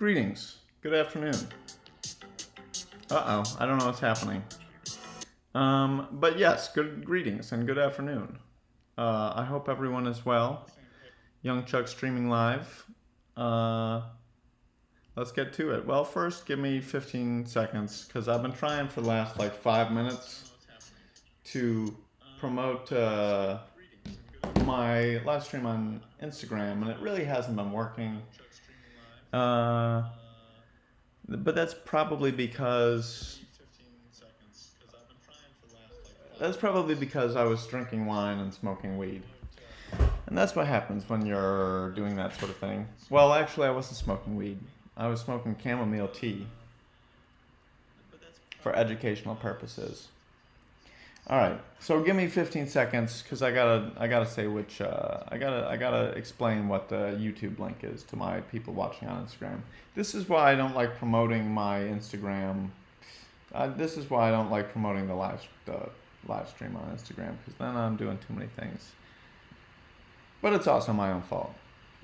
Greetings. Good afternoon. Uh-oh, I don't know what's happening. But yes, good greetings and good afternoon. I hope everyone is well. Young Chuck streaming live. Uh, let's get to it. Well, first, give me 15 seconds because I've been trying for the last like 5 minutes to promote my live stream on Instagram, and it really hasn't been working. Uh, but that's probably because I was drinking wine and smoking weed. And that's what happens when you're doing that sort of thing. Well, actually, I wasn't smoking weed. I was smoking chamomile tea for educational purposes. All right, so give me 15 seconds because I gotta say which I gotta explain what the YouTube link is to my people watching on Instagram. This is why I don't like promoting my Instagram. This is why I don't like promoting the live stream on Instagram because then I'm doing too many things. But it's also my own fault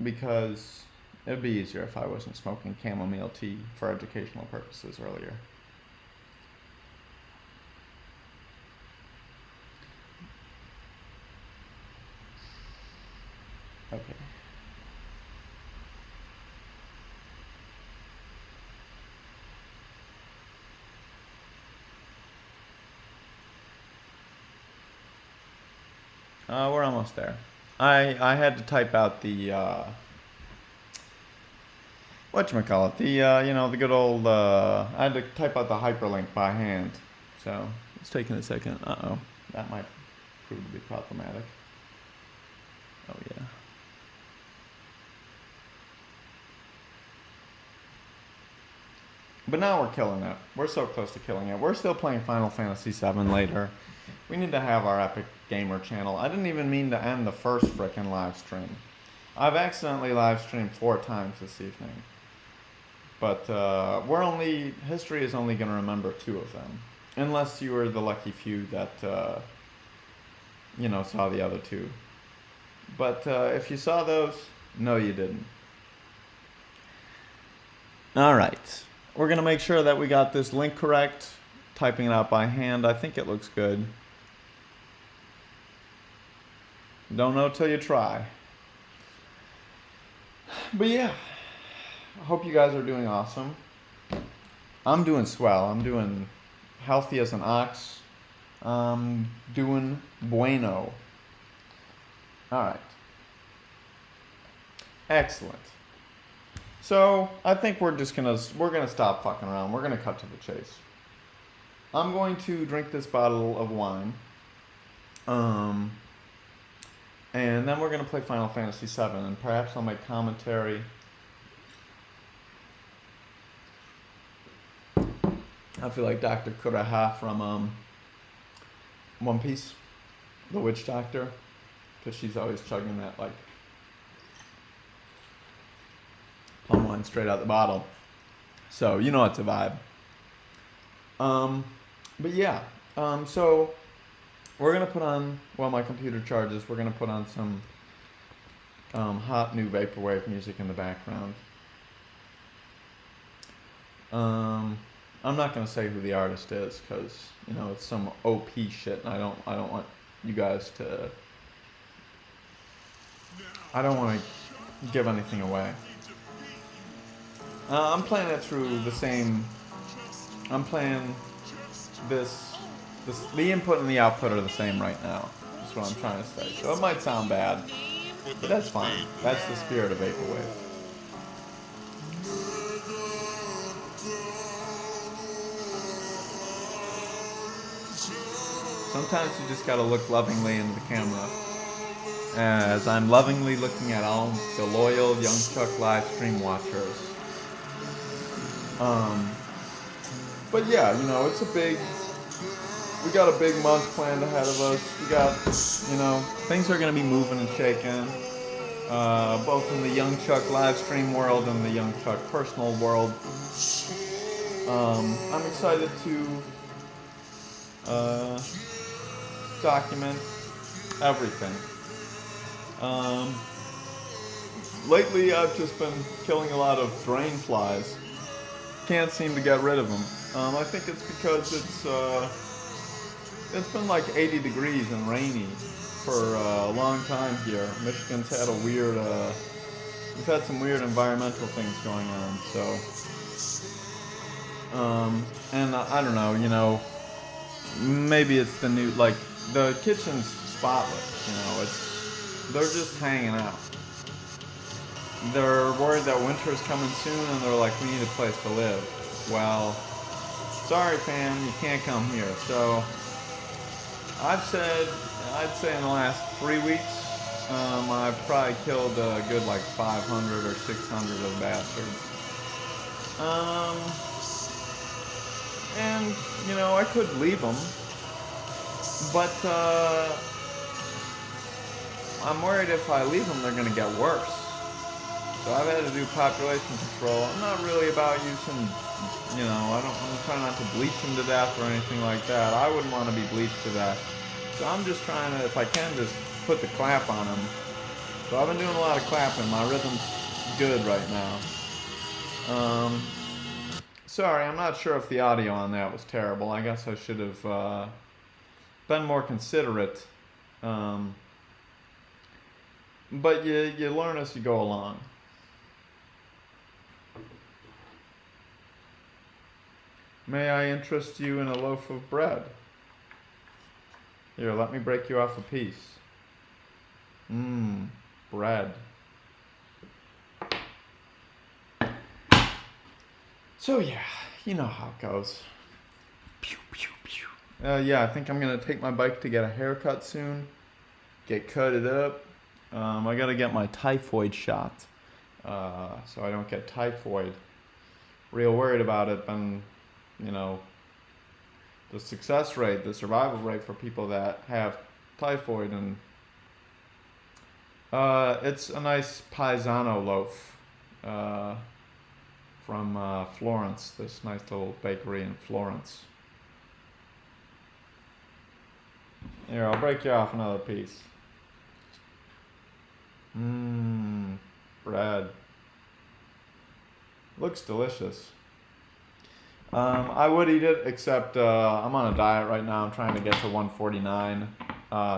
because it'd be easier if I wasn't smoking chamomile tea for educational purposes earlier. Okay. We're almost there. I had to type out the whatchamacallit, the good old I had to type out the hyperlink by hand. So it's taking a second. Uh-oh. That might prove to be problematic. Oh yeah. But now we're killing it. We're so close to killing it. We're still playing Final Fantasy VII later. We need to have our Epic Gamer channel. I didn't even mean to end the first frickin' live stream. I've accidentally live streamed 4 times this evening. But history is only going to remember 2 of them. Unless you were the lucky few that, saw the other 2. But if you saw those, no you didn't. Alright. We're going to make sure that we got this link correct. Typing it out by hand. I think it looks good. Don't know till you try. But yeah. I hope you guys are doing awesome. I'm doing swell. I'm doing healthy as an ox. I'm doing bueno. Alright. Excellent. So, I think we're gonna stop fucking around. We're gonna cut to the chase. I'm going to drink this bottle of wine. And then we're gonna play Final Fantasy VII, and perhaps I'll make commentary. I feel like Dr. Kureha from One Piece, the witch doctor, because she's always chugging that like plum wine straight out the bottle. So you know it's a vibe. But yeah, so we're gonna put on, while my computer charges, we're gonna put on some hot new vaporwave music in the background. I'm not gonna say who the artist is because it's some OP shit, and I don't want you guys to. I don't want to give anything away. I'm playing it through the same. I'm playing this. The input and the output are the same right now. That's what I'm trying to say. So it might sound bad, but that's fine. That's the spirit of vaporwave. Sometimes you just gotta look lovingly into the camera. As I'm lovingly looking at all the loyal Young Chuck live stream watchers. But yeah, we got a big month planned ahead of us. We got, things are gonna be moving and shaking. Both in the Young Chuck live stream world and the Young Chuck personal world. I'm excited to document everything. Lately, I've just been killing a lot of drain flies. Can't seem to get rid of them. I think it's because it's been like 80 degrees and rainy for a long time here. Michigan's had a weird, we've had some weird environmental things going on. And I don't know, maybe it's the new, like, the kitchen's spotless, they're just hanging out. They're worried that winter is coming soon and they're like, we need a place to live. Well, sorry fam, you can't come here. So I'd say in the last 3 weeks, I've probably killed a good like 500 or 600 of the bastards. And I could leave them, but I'm worried if I leave them, they're gonna get worse. So I've had to do population control. I'm not really about using, I'm trying not to bleach them to death or anything like that. I wouldn't want to be bleached to death. So I'm just trying to, if I can, just put the clap on them. So I've been doing a lot of clapping. My rhythm's good right now. Sorry, I'm not sure if the audio on that was terrible. I guess I should have been more considerate. But you learn as you go along. May I interest you in a loaf of bread? Here, let me break you off a piece. Bread. So yeah, you know how it goes. Pew, pew, pew. Yeah, I think I'm gonna take my bike to get a haircut soon. Get cutted up. I gotta get my typhoid shot, so I don't get typhoid. Real worried about it, and the success rate, the survival rate for people that have typhoid, and it's a nice paisano loaf from Florence, this nice little bakery in Florence. Here, I'll break you off another piece. Bread. Looks delicious. I would eat it, except I'm on a diet right now. I'm trying to get to 149.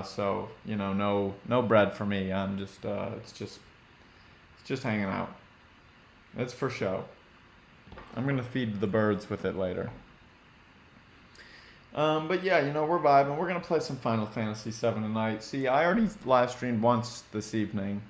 So no bread for me. I'm just it's just hanging out. It's for show. I'm gonna feed the birds with it later. But yeah, we're vibing. We're gonna play some Final Fantasy VII tonight. See, I already live streamed once this evening,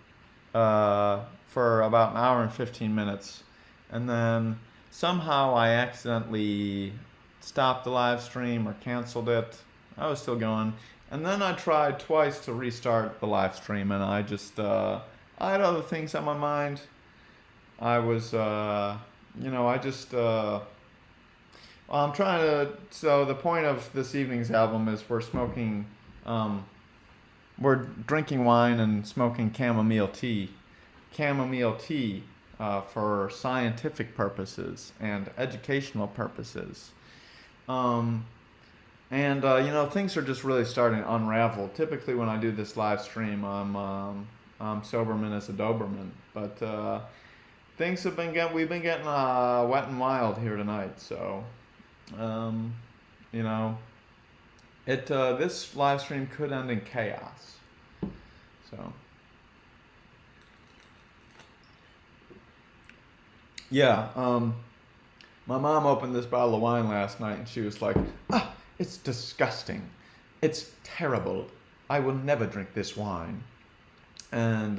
for about an hour and 15 minutes, and then somehow I accidentally stopped the live stream or canceled it. I was still going, and then I tried twice to restart the live stream, and I just I had other things on my mind. I was I'm trying to. So the point of this evening's album is we're drinking wine and smoking chamomile tea. Chamomile tea for scientific purposes and educational purposes. Things are just really starting to unravel. Typically, when I do this live stream, I'm Soberman as a Doberman, but things we've been getting wet and wild here tonight. So. This live stream could end in chaos. So, yeah, my mom opened this bottle of wine last night and she was like, it's disgusting. It's terrible. I will never drink this wine. And,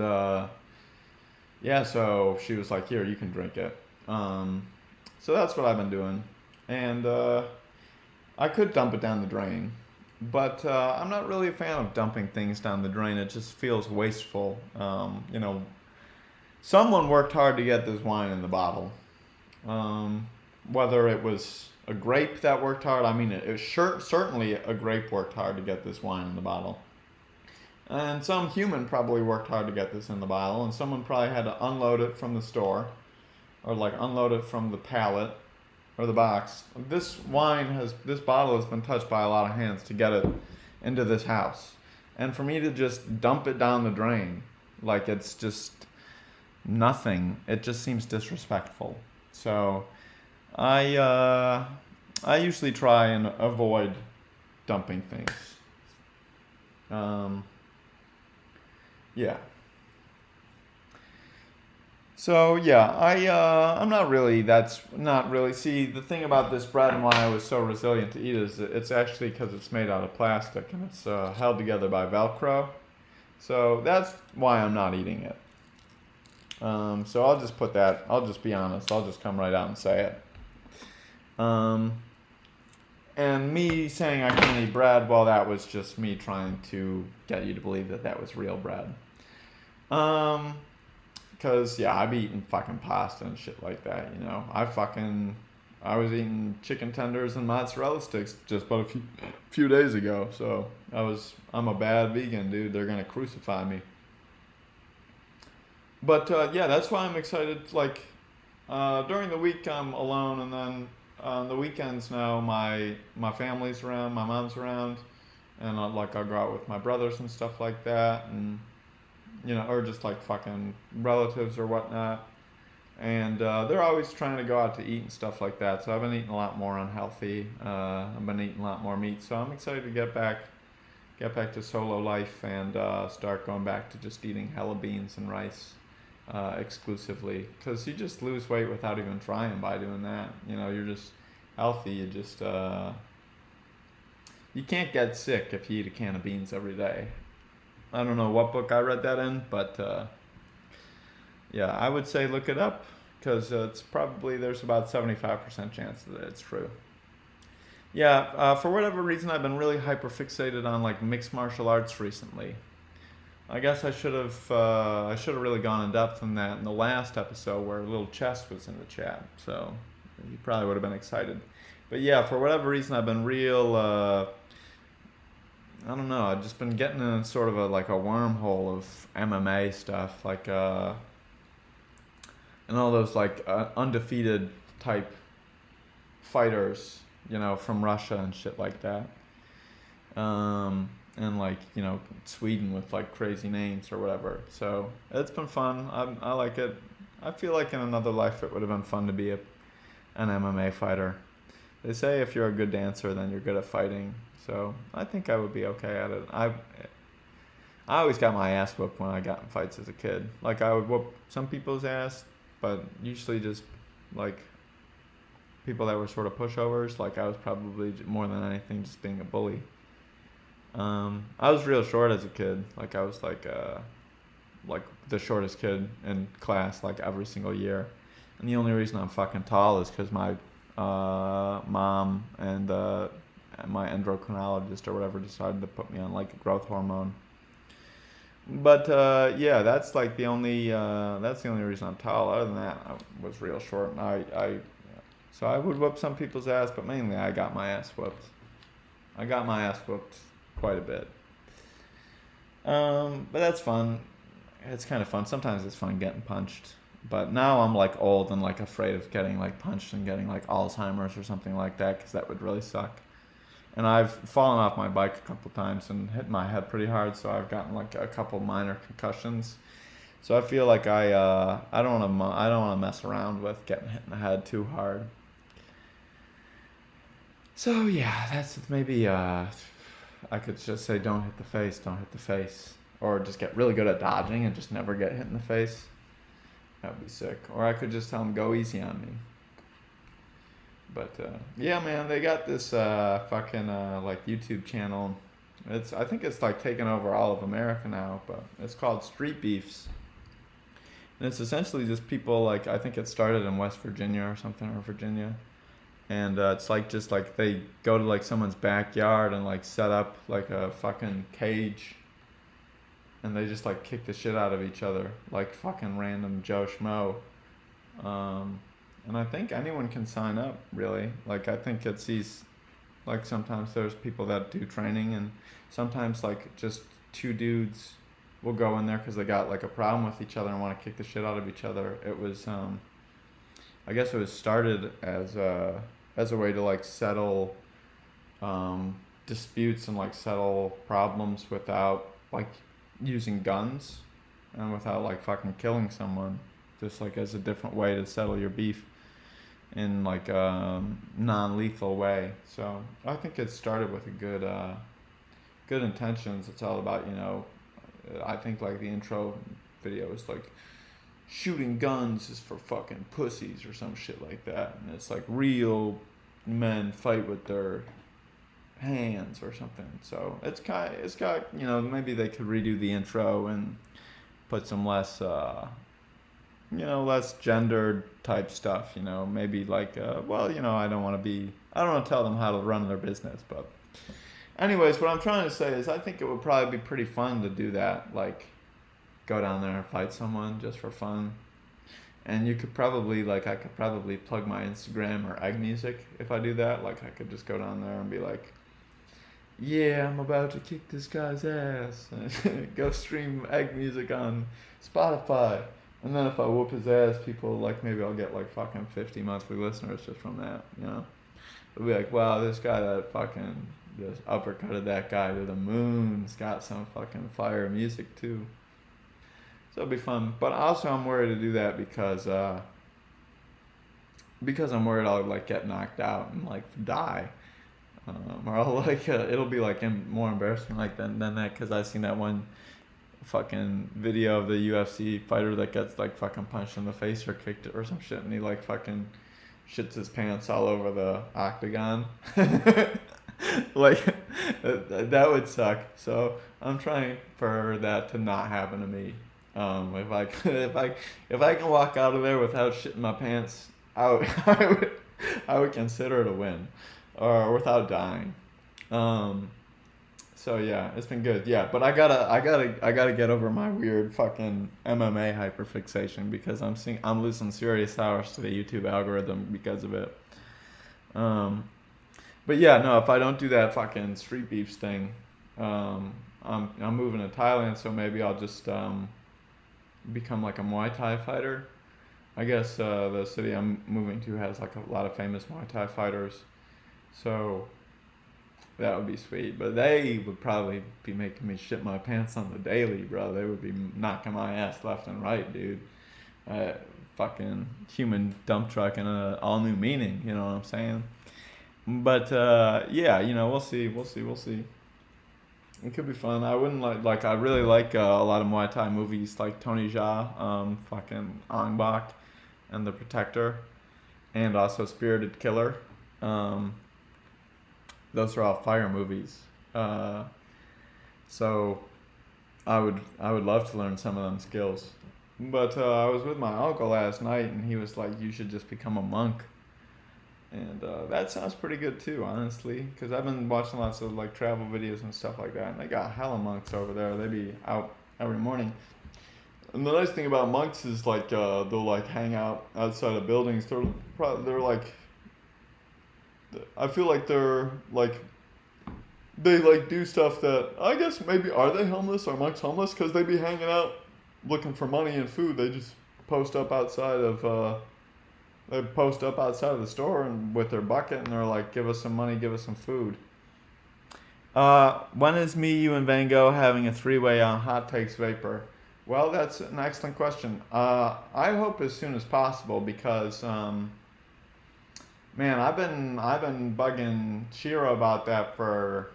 so she was like, here, you can drink it. So that's what I've been doing. And I could dump it down the drain, but I'm not really a fan of dumping things down the drain. It just feels wasteful. Someone worked hard to get this wine in the bottle. Whether it was a grape that worked hard, certainly a grape worked hard to get this wine in the bottle. And some human probably worked hard to get this in the bottle, and someone probably had to unload it from the store, or unload it from the pallet. Or the box. This bottle has been touched by a lot of hands to get it into this house. And for me to just dump it down the drain, it's just, nothing. It just seems disrespectful. So I usually try and avoid dumping things. Um, yeah. So yeah, I'm not really. That's not really. See, the thing about this bread and why I was so resilient to eat is that it's actually because it's made out of plastic and it's held together by Velcro. So that's why I'm not eating it. So I'll just put that. I'll just be honest. I'll just come right out and say it. And me saying I can't eat bread, well, that was just me trying to get you to believe that that was real bread. Cause yeah, I've eaten fucking pasta and shit like that. I was eating chicken tenders and mozzarella sticks just about a few days ago. So I'm a bad vegan, dude. They're gonna crucify me. But yeah, that's why I'm excited. Like during the week, I'm alone, and then on the weekends now, my family's around, my mom's around, and I'll go out with my brothers and stuff like that, and or just like fucking relatives or whatnot. And they're always trying to go out to eat and stuff like that. So I've been eating a lot more unhealthy. I've been eating a lot more meat. So I'm excited to get back to solo life and start going back to just eating hella beans and rice exclusively. Because you just lose weight without even trying by doing that. You're just healthy. You can't get sick if you eat a can of beans every day. I don't know what book I read that in, but yeah, I would say look it up because there's about 75% chance that it's true. Yeah, for whatever reason, I've been really hyper fixated on like mixed martial arts recently. I guess I should have really gone in depth in that in the last episode where Little Chess was in the chat, so you probably would have been excited. But yeah, for whatever reason, I've been real. I don't know. I've just been getting in sort of like a wormhole of MMA stuff, like and all those like undefeated type fighters, from Russia and shit like that. And like Sweden with like crazy names or whatever. So it's been fun. I like it. I feel like in another life it would have been fun to be an MMA fighter. They say if you're a good dancer, then you're good at fighting. So I think I would be okay at it. I always got my ass whooped when I got in fights as a kid. Like I would whoop some people's ass, but usually just like people that were sort of pushovers. Like I was probably more than anything just being a bully. I was real short as a kid. Like I was like the shortest kid in class like every single year. And the only reason I'm fucking tall is because my mom and my endocrinologist or whatever decided to put me on like a growth hormone. But yeah, that's the only reason I'm tall. Other than that, I was real short, and so I would whoop some people's ass, but mainly I got my ass whooped. I got my ass whooped quite a bit. But that's fun. It's kind of fun. Sometimes it's fun getting punched. But now I'm like old and like afraid of getting like punched and getting like Alzheimer's or something like that because that would really suck. And I've fallen off my bike a couple times and hit my head pretty hard, so I've gotten like a couple minor concussions. So I feel like I don't want to mess around with getting hit in the head too hard. So yeah, that's maybe I could just say don't hit the face, or just get really good at dodging and just never get hit in the face. That would be sick. Or I could just tell them go easy on me. But yeah, man, they got this fucking like YouTube channel. I think it's like taken over all of America now, but it's called Street Beefs. And it's essentially just people like I think it started in West Virginia or something, or Virginia. And it's like just like they go to like someone's backyard and like set up like a fucking cage, and they just like kick the shit out of each other like fucking random Joe Schmo. And I think anyone can sign up, really. Like, I think it's these, like, sometimes there's people that do training, and sometimes, like, just two dudes will go in there because they got, like, a problem with each other and want to kick the shit out of each other. It was, I guess it was started as a way to, like, settle disputes and, like, settle problems without, like, using guns. and without like fucking killing someone, just like as a different way to settle your beef in like a non-lethal way. So I think it started with a good intentions. It's all about, I think like the intro video is like shooting guns is for fucking pussies or some shit like that, and it's like real men fight with their hands or something. So it's got maybe they could redo the intro and put some less less gendered type stuff. Maybe like I don't want to tell them how to run their business, but anyways, what I'm trying to say is I think it would probably be pretty fun to do that, like go down there and fight someone just for fun. And you could probably, like, I could probably plug my Instagram or egg music if I do that. Like, I could just go down there and be like, yeah, I'm about to kick this guy's ass. Go stream egg music on Spotify. And then if I whoop his ass, people, like, maybe I'll get, like, fucking 50 monthly listeners just from that, They'll be like, wow, this guy that fucking just uppercutted that guy to the moon. He's got some fucking fire music, too. So it'll be fun. But also I'm worried to do that because I'm worried I'll like get knocked out and like die. Or I'll like it'll be like more embarrassing like than that, because I've seen that one fucking video of the UFC fighter that gets like fucking punched in the face or kicked or some shit, and he like fucking shits his pants all over the octagon. Like that would suck. So I'm trying for that to not happen to me. If I can walk out of there without shitting my pants, I would consider it a win, or without dying. So yeah, it's been good. Yeah, but I gotta get over my weird fucking MMA hyperfixation, because I'm losing serious hours to the YouTube algorithm because of it. But yeah, no, if I don't do that fucking street beefs thing, I'm moving to Thailand, so maybe I'll just become like a Muay Thai fighter. I guess the city I'm moving to has like a lot of famous Muay Thai fighters, so that would be sweet. But they would probably be making me shit my pants on the daily, bro. They would be knocking my ass left and right, dude. Fucking human dump truck in a all new meaning, you know what I'm saying? But yeah, we'll see. It could be fun. I wouldn't like I really like a lot of Muay Thai movies, like Tony Jaa, fucking Ong Bak, and The Protector, and also Spirited Killer. Those are all fire movies. So I would love to learn some of them skills. But I was with my uncle last night, and he was like, "You should just become a monk." And that sounds pretty good too, honestly, because I've been watching lots of like travel videos and stuff like that, and they got hella monks over there. They be out every morning. And the nice thing about monks is like they'll like hang out outside of buildings. They're like, I feel like they like do stuff that I guess maybe are they homeless? Are monks homeless? Because they be hanging out looking for money and food. They just post up outside of. They post up outside of the store and with their bucket, and they're like, "Give us some money, give us some food." When is me, you, and Van Gogh having a three-way on Hot Takes Vapor? Well, that's an excellent question. I hope as soon as possible, because man, I've been bugging Shiro about that for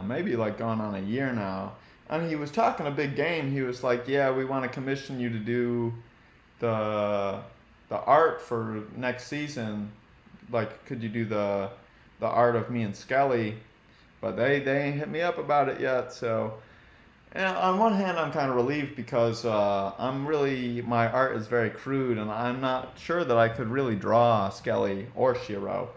maybe like going on a year now, and he was talking a big game. He was like, "Yeah, we want to commission you to do the art for next season. Like, could you do the art of me and Skelly?" But they ain't hit me up about it yet. So, and on one hand, I'm kind of relieved, because my art is very crude, and I'm not sure that I could really draw Skelly or Shiro.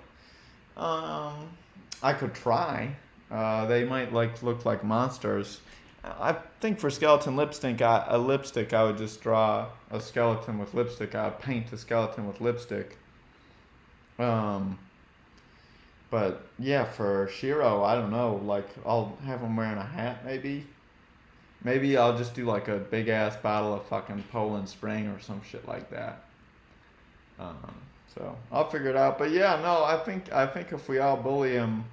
I could try. They might like look like monsters. I think for skeleton lipstick, I would just draw a skeleton with lipstick. I would paint a skeleton with lipstick. But yeah, for Shiro, I don't know. Like, I'll have him wearing a hat, maybe. Maybe I'll just do like a big ass bottle of fucking Poland Spring or some shit like that. So I'll figure it out. But yeah, no, I think if we all bully him,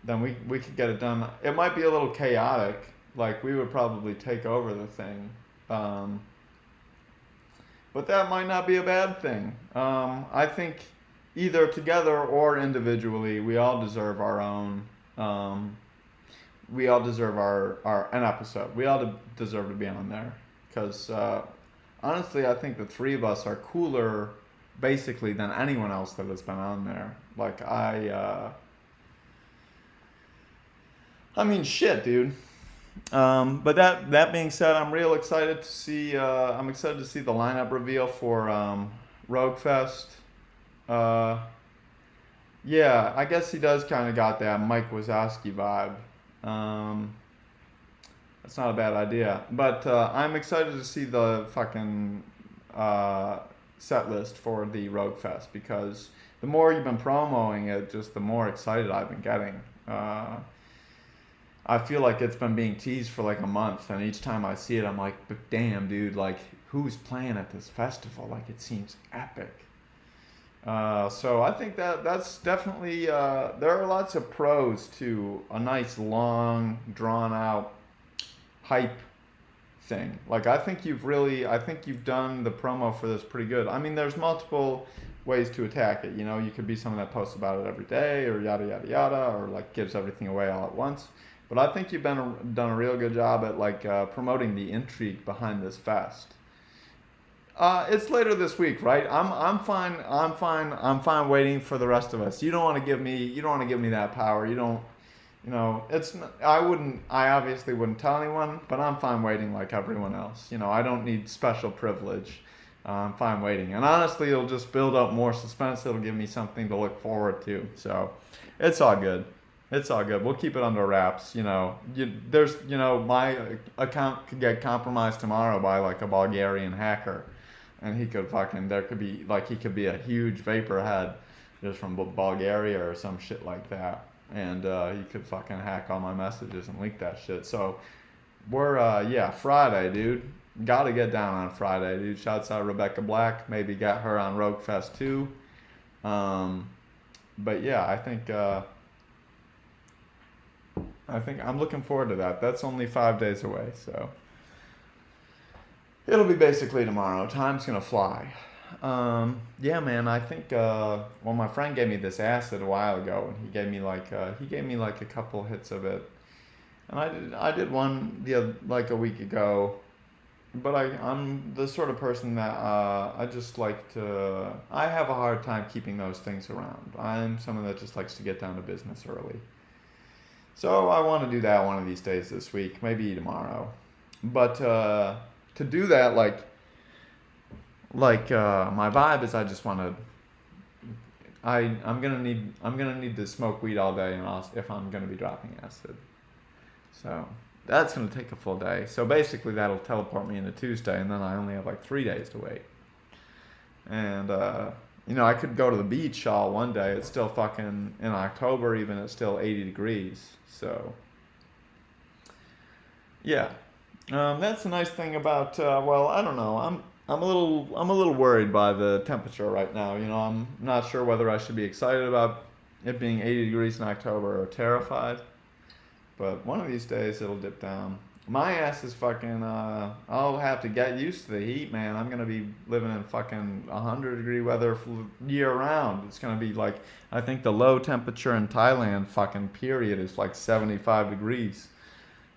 then we could get it done. It might be a little chaotic, Like we would probably take over the thing. Um, but that might not be a bad thing. I think either together or individually, we all deserve our own. We all deserve our an episode. We all deserve to be on there because honestly, I think the three of us are cooler, basically, than anyone else that has been on there. Like I mean, shit, dude. But that being said, I'm real excited to see. I'm excited to see the lineup reveal for Rogue Fest. Uh, yeah, I guess he does kind of got that Mike Wazowski vibe. Um, that's not a bad idea. But I'm excited to see the fucking uh, set list for the Rogue Fest because the more you've been promoting it, just the more excited I've been getting. I feel like it's been being teased for like a month, and each time I see it, I'm like, but damn, dude, like, who's playing at this festival? Like, it seems epic. So I think that's definitely there are lots of pros to a nice long drawn out hype thing. Like I think you've done the promo for this pretty good. I mean, there's multiple ways to attack it. You know, you could be someone that posts about it every day or yada yada yada, or like gives everything away all at once. But I think you've done a real good job at like promoting the intrigue behind this fest. It's later this week, right? I'm fine. I'm fine waiting for the rest of us. You don't want to give me that power. You don't. You know, I wouldn't. I obviously wouldn't tell anyone, but I'm fine waiting like everyone else. You know, I don't need special privilege. I'm fine waiting, and honestly, it'll just build up more suspense. It'll give me something to look forward to. So, it's all good. It's all good. We'll keep it under wraps. You know, my account could get compromised tomorrow by like a Bulgarian hacker, and he could be a huge vapor head just from Bulgaria or some shit like that, and he could fucking hack all my messages and leak that shit. So we're Friday, dude. Got to get down on Friday, dude. Shouts out Rebecca Black. Maybe get her on Rogue Fest too. But yeah, I think I'm looking forward to that. That's only 5 days away, so it'll be basically tomorrow. Time's gonna fly. Yeah, man. I think my friend gave me this acid a while ago, and he gave me like a couple hits of it, and I did one like a week ago. But I'm the sort of person that I just like to. I have a hard time keeping those things around. I'm someone that just likes to get down to business early. So I want to do that one of these days this week, maybe tomorrow. But to do that, my vibe is I just want to. I'm gonna need to smoke weed all day, and if I'm gonna be dropping acid. So that's gonna take a full day. So basically, that'll teleport me into Tuesday, and then I only have like 3 days to wait. And I could go to the beach all one day. It's still fucking in October, even it's still 80 degrees. So yeah, that's the nice thing about. I don't know. I'm a little worried by the temperature right now. You know, I'm not sure whether I should be excited about it being 80 degrees in October or terrified. But one of these days it'll dip down. My ass is fucking. I'll have to get used to the heat, man. I'm gonna be living in fucking 100-degree weather year round. It's gonna be like, I think the low temperature in Thailand, fucking period, is like 75 degrees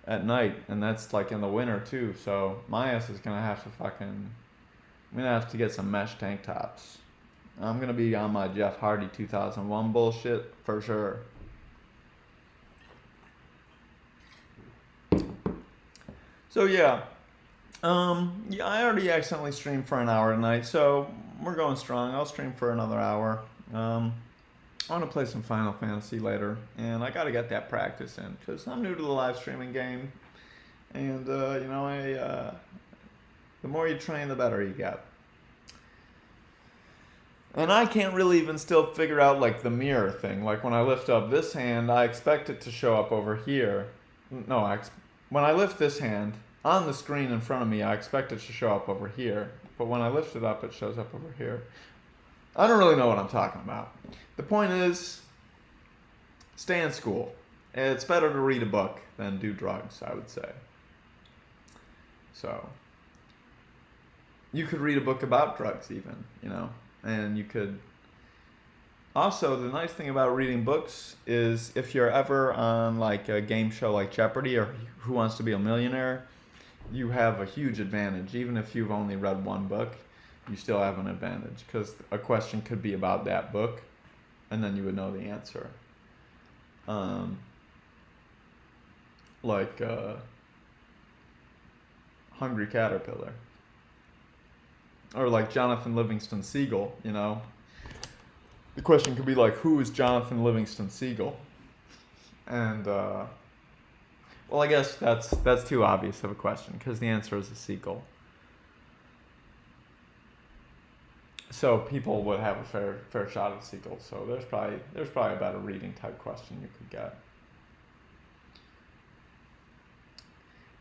at night, and that's like in the winter too. So my ass is gonna have to fucking. I'm gonna have to get some mesh tank tops. I'm gonna be on my Jeff Hardy 2001 bullshit for sure. So yeah, I already accidentally streamed for an hour tonight, so we're going strong. I'll stream for another hour. I want to play some Final Fantasy later, and I got to get that practice in because I'm new to the live streaming game, and the more you train, the better you get. And I can't really even still figure out like the mirror thing. Like when I lift up this hand, I expect it to show up over here. No, when I lift this hand on the screen in front of me, I expect it to show up over here. But when I lift it up, it shows up over here. I don't really know what I'm talking about. The point is, stay in school. It's better to read a book than do drugs, I would say. So you could read a book about drugs even, you know, and you could also, the nice thing about reading books is if you're ever on like a game show like Jeopardy or Who Wants to Be a Millionaire, you have a huge advantage. Even if you've only read one book, you still have an advantage because a question could be about that book and then you would know the answer. Um, like Hungry Caterpillar. Or like Jonathan Livingston Seagull, you know. The question could be like, who is Jonathan Livingston Seagull? And well, I guess that's too obvious of a question because the answer is a seagull. So people would have a fair shot at seagull. So there's probably a better reading type question you could get.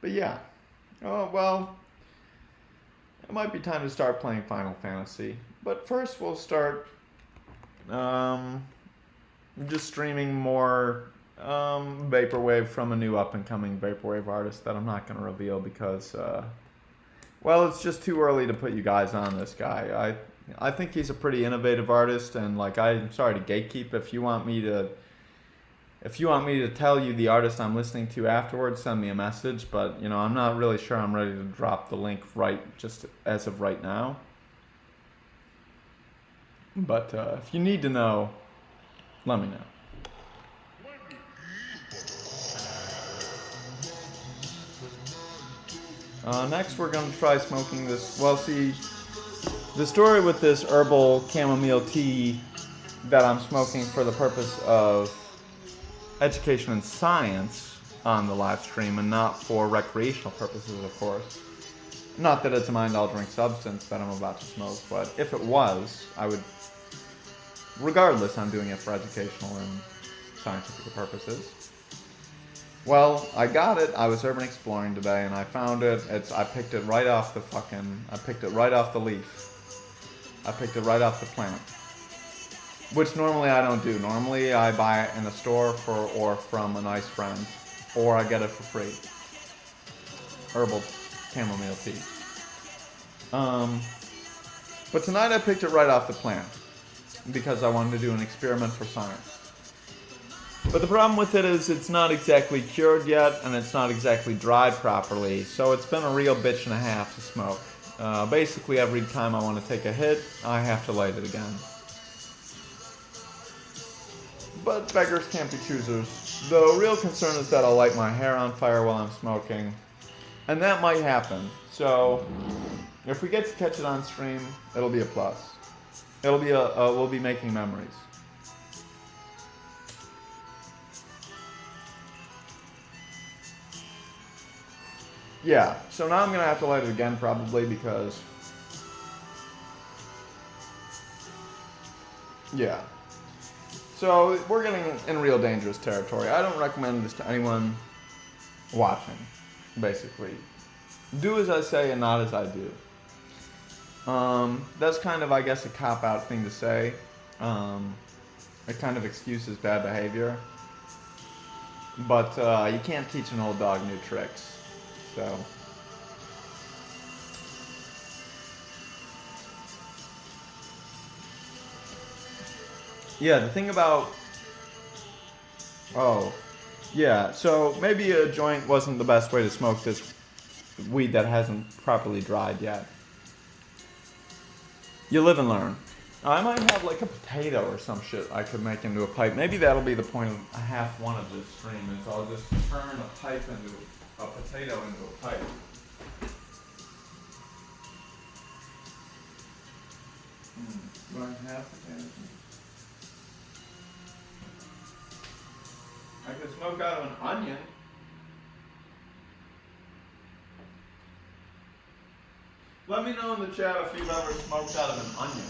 But yeah, oh well, it might be time to start playing Final Fantasy. But first we'll start just streaming more vaporwave from a new up-and-coming vaporwave artist that I'm not going to reveal because, well, it's just too early to put you guys on this guy. I think he's a pretty innovative artist, and like I'm sorry to gatekeep. If you want me to tell you the artist I'm listening to afterwards, send me a message. But you know, I'm not really sure I'm ready to drop the link just as of right now. But if you need to know, let me know. Next, we're going to try smoking this. Well, see, the story with this herbal chamomile tea that I'm smoking for the purpose of education and science on the live stream and not for recreational purposes, of course. Not that it's a mind-altering substance that I'm about to smoke, but if it was, I would. Regardless, I'm doing it for educational and scientific purposes. Well, I got it. I was urban exploring today, and I found it. I picked it right off the leaf. I picked it right off the plant. Which normally I don't do. Normally I buy it in a store or from a nice friend. Or I get it for free. Herbal chamomile tea. But tonight I picked it right off the plant. Because I wanted to do an experiment for science. But the problem with it is it's not exactly cured yet, and it's not exactly dried properly, so it's been a real bitch and a half to smoke. Basically, every time I want to take a hit, I have to light it again. But beggars can't be choosers. The real concern is that I'll light my hair on fire while I'm smoking, and that might happen. So, if we get to catch it on stream, it'll be a plus. We'll be making memories. Yeah, so now I'm going to have to light it again probably because... Yeah. So we're getting in real dangerous territory. I don't recommend this to anyone watching, basically. Do as I say and not as I do. That's kind of, I guess, a cop-out thing to say. It kind of excuses bad behavior. But you can't teach an old dog new tricks. So, yeah, the thing about, yeah, so maybe a joint wasn't the best way to smoke this weed that hasn't properly dried yet. You live and learn. I might have like a potato or some shit I could make into a pipe. Maybe that'll be the point of half one of this stream is I'll just turn a pipe into a potato into a pipe. Do I have potatoes? I could smoke out of an onion. Let me know in the chat if you've ever smoked out of an onion.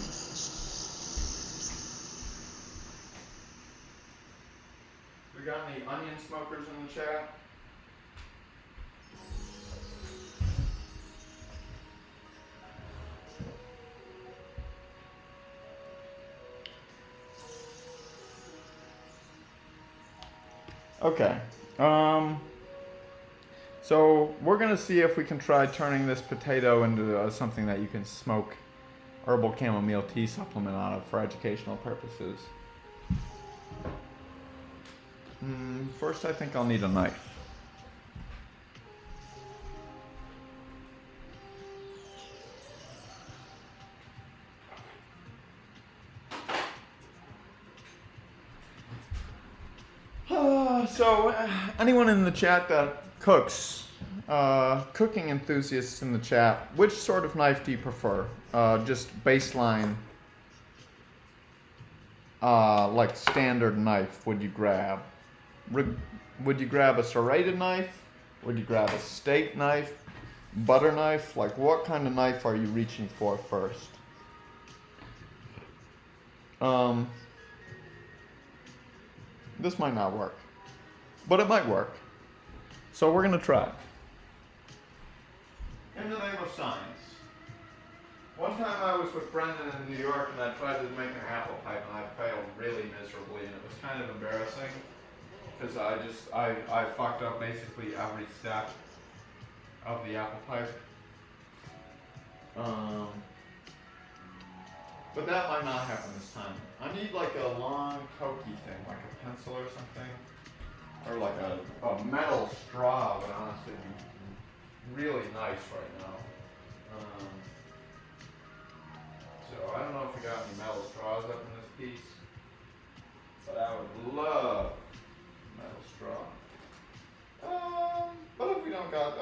We got any onion smokers in the chat? Okay. So we're gonna see if we can try turning this potato into something that you can smoke herbal chamomile tea supplement out of for educational purposes. First, I think I'll need a knife. So, anyone in the chat that cooks, cooking enthusiasts in the chat, which sort of knife do you prefer? Just baseline, like standard knife would you grab? Would you grab a serrated knife? Would you grab a steak knife? Butter knife? Like, what kind of knife are you reaching for first? This might not work, but it might work. So we're gonna try. In the name of science. One time I was with Brendan in New York and I tried to make an apple pipe and I failed really miserably and it was kind of embarrassing because I fucked up basically every step of the apple pipe. But that might not happen this time. I need like a long pokey thing, like a pencil or something. Or like a metal straw would honestly be really nice right now. So I don't know if we got any metal straws up in this piece, but I would love metal straw. But if we don't got,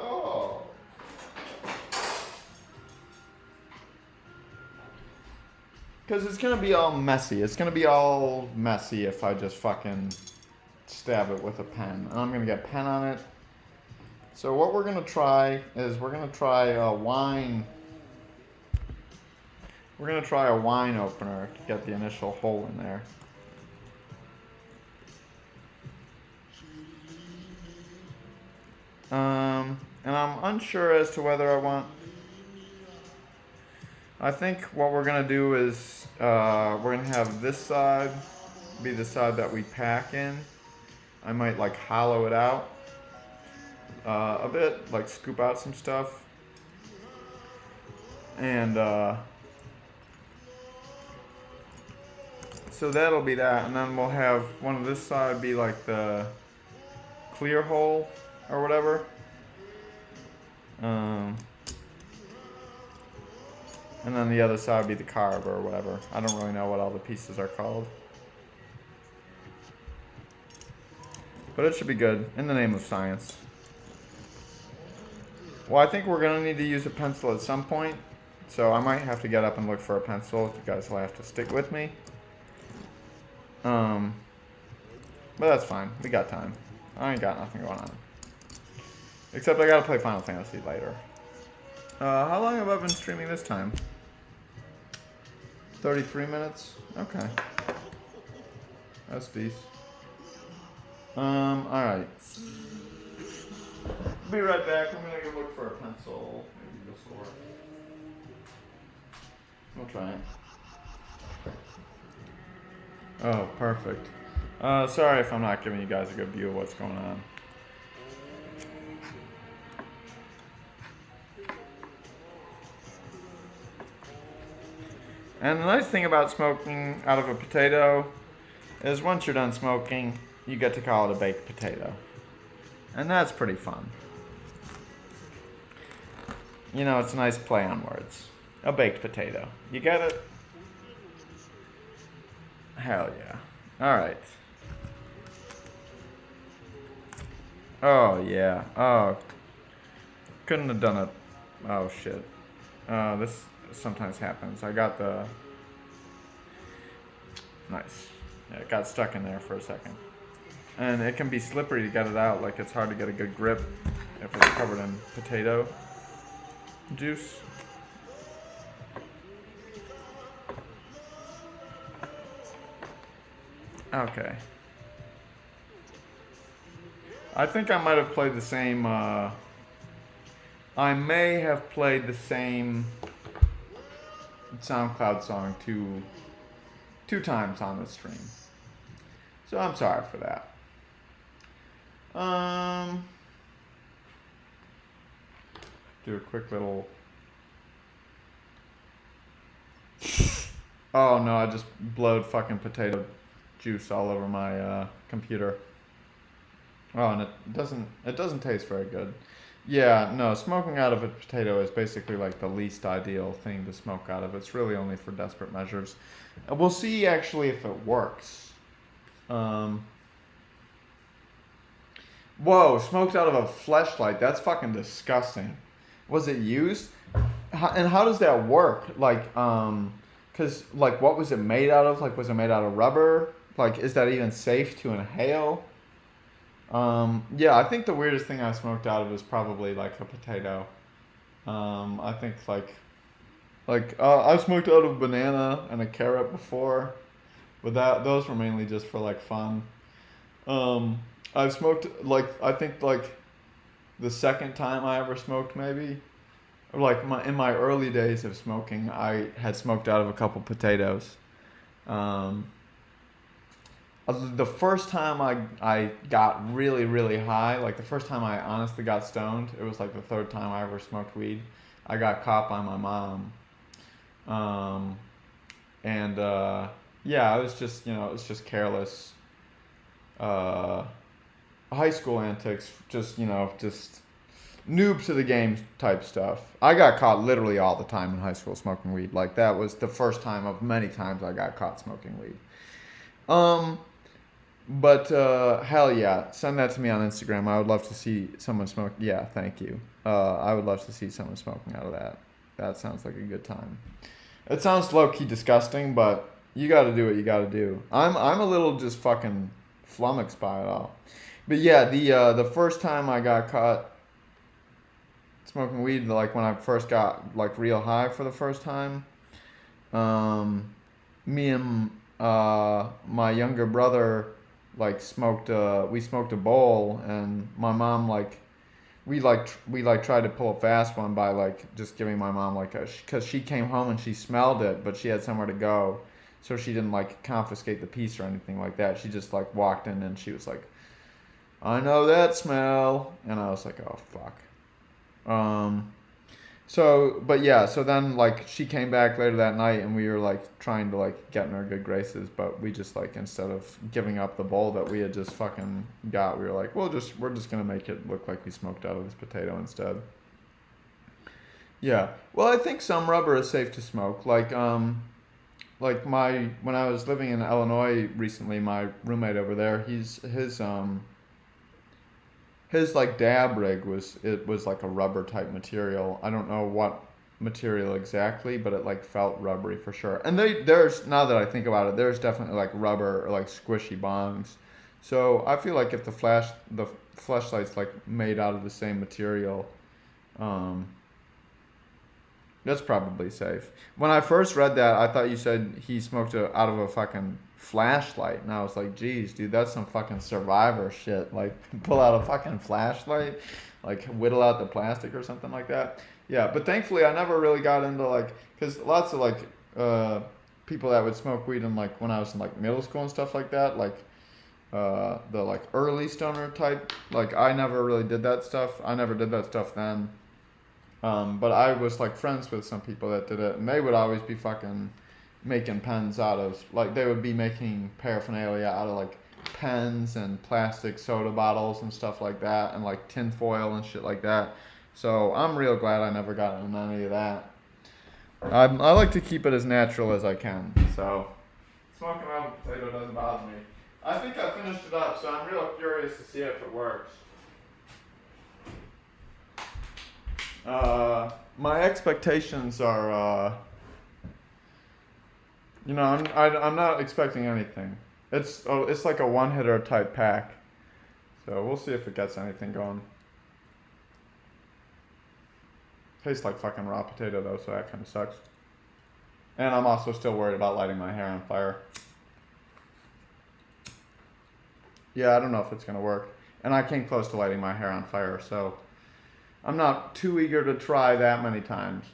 because it's gonna be all messy. It's gonna be all messy if I just fucking stab it with a pen. And I'm gonna get pen on it. So what we're gonna try is we're gonna try a wine. We're gonna try a wine opener to get the initial hole in there. And I'm unsure as to whether I want. I think what we're gonna do is we're gonna have this side be the side that we pack in. I might like hollow it out a bit, like scoop out some stuff. And so that'll be that, and then we'll have one of this side be like the clear hole or whatever. And then the other side would be the carb or whatever. I don't really know what all the pieces are called. But it should be good, in the name of science. Well, I think we're going to need to use a pencil at some point. So I might have to get up and look for a pencil. You guys will have to stick with me. But that's fine. We got time. I ain't got nothing going on. Except I gotta play Final Fantasy later. How long have I been streaming this time? 33 minutes? Okay. That's decent. Alright. Be right back. I'm gonna go look for a pencil. Maybe this will work. We'll try it. Oh, perfect. Sorry if I'm not giving you guys a good view of what's going on. And the nice thing about smoking out of a potato is once you're done smoking, you get to call it a baked potato. And that's pretty fun. You know, it's a nice play on words. A baked potato. You get it? Hell yeah. Alright. Oh, yeah. Oh. Couldn't have done it. Oh, shit. This sometimes happens. I got the... Nice. Yeah, it got stuck in there for a second. And it can be slippery to get it out. Like, it's hard to get a good grip if it's covered in potato juice. Okay. I think I might have played the same, I may have played the same SoundCloud song two times on the stream. So I'm sorry for that. do a quick little. Oh no, I just blowed fucking potato juice all over my computer. Oh, and it doesn't taste very good. Yeah, no, smoking out of a potato is basically like the least ideal thing to smoke out of. It's really only for desperate measures. We'll see actually if it works. Um, Whoa, smoked out of a fleshlight. That's fucking disgusting. Was it used? And how does that work? Like, cause like, what was it made out of? Like, was it made out of rubber? Like, is that even safe to inhale? Yeah, I think the weirdest thing I smoked out of is probably like a potato. I think I smoked out of a banana and a carrot before, but those were mainly just for like fun. Um, I've smoked like I think like the second time I ever smoked maybe, or like in my early days of smoking, I had smoked out of a couple potatoes. Um, the first time I got really really high, like the first time I honestly got stoned, it was like the third time I ever smoked weed. I got caught by my mom, um, and yeah, I was just it was just careless. Uh, High school antics, just noob to the game type stuff. I got caught literally all the time in high school smoking weed. Like that was the first time of many times I got caught smoking weed. Um, but hell yeah, send that to me on Instagram. I would love to see someone smoke. Yeah, thank you. I would love to see someone smoking out of that. That sounds like a good time. It sounds low key disgusting, but you got to do what you got to do. I'm a little just fucking flummoxed by it all. But yeah, the first time I got caught smoking weed, like when I first got like real high for the first time, um, me and my younger brother like we smoked a bowl, and my mom like we tried to pull a fast one by like just giving my mom like because she came home and she smelled it, but she had somewhere to go, so she didn't like confiscate the piece or anything like that. She just like walked in and she was like, I know that smell. And I was like, oh, fuck. But yeah, so then, like, she came back later that night and we were, like, trying to, like, get in her good graces. But we just, like, instead of giving up the bowl that we had just fucking got, we were like, we're just going to make it look like we smoked out of this potato instead. Yeah. Well, I think some rubber is safe to smoke. When I was living in Illinois recently, my roommate over there, his like dab rig was like a rubber type material. I don't know what material exactly, but it like felt rubbery for sure. And there's now that I think about it, there's definitely like rubber or like squishy bongs. So I feel like if the fleshlight's like made out of the same material, um, that's probably safe. When I first read that, I thought you said he smoked out of a fucking flashlight, and I was like, "Geez, dude, that's some fucking survivor shit. Like, pull out a fucking flashlight, like whittle out the plastic or something like that." Yeah, but thankfully, I never really got into like, because lots of like people that would smoke weed in like when I was in like middle school and stuff like that, like the like early stoner type. Like, I never really did that stuff. I never did that stuff then. But I was like friends with some people that did it, and they would always be fucking making pens out of like they would be making paraphernalia out of like pens and plastic soda bottles and stuff like that, and like tin foil and shit like that. So I'm real glad I never got into any of that. I like to keep it as natural as I can. So smoking out a potato doesn't bother me. I think I finished it up, so I'm real curious to see if it works. My expectations are, I'm not expecting anything. It's like a one-hitter type pack. So we'll see if it gets anything going. Tastes like fucking raw potato though, so that kind of sucks. And I'm also still worried about lighting my hair on fire. Yeah, I don't know if it's gonna work. And I came close to lighting my hair on fire, so I'm not too eager to try that many times.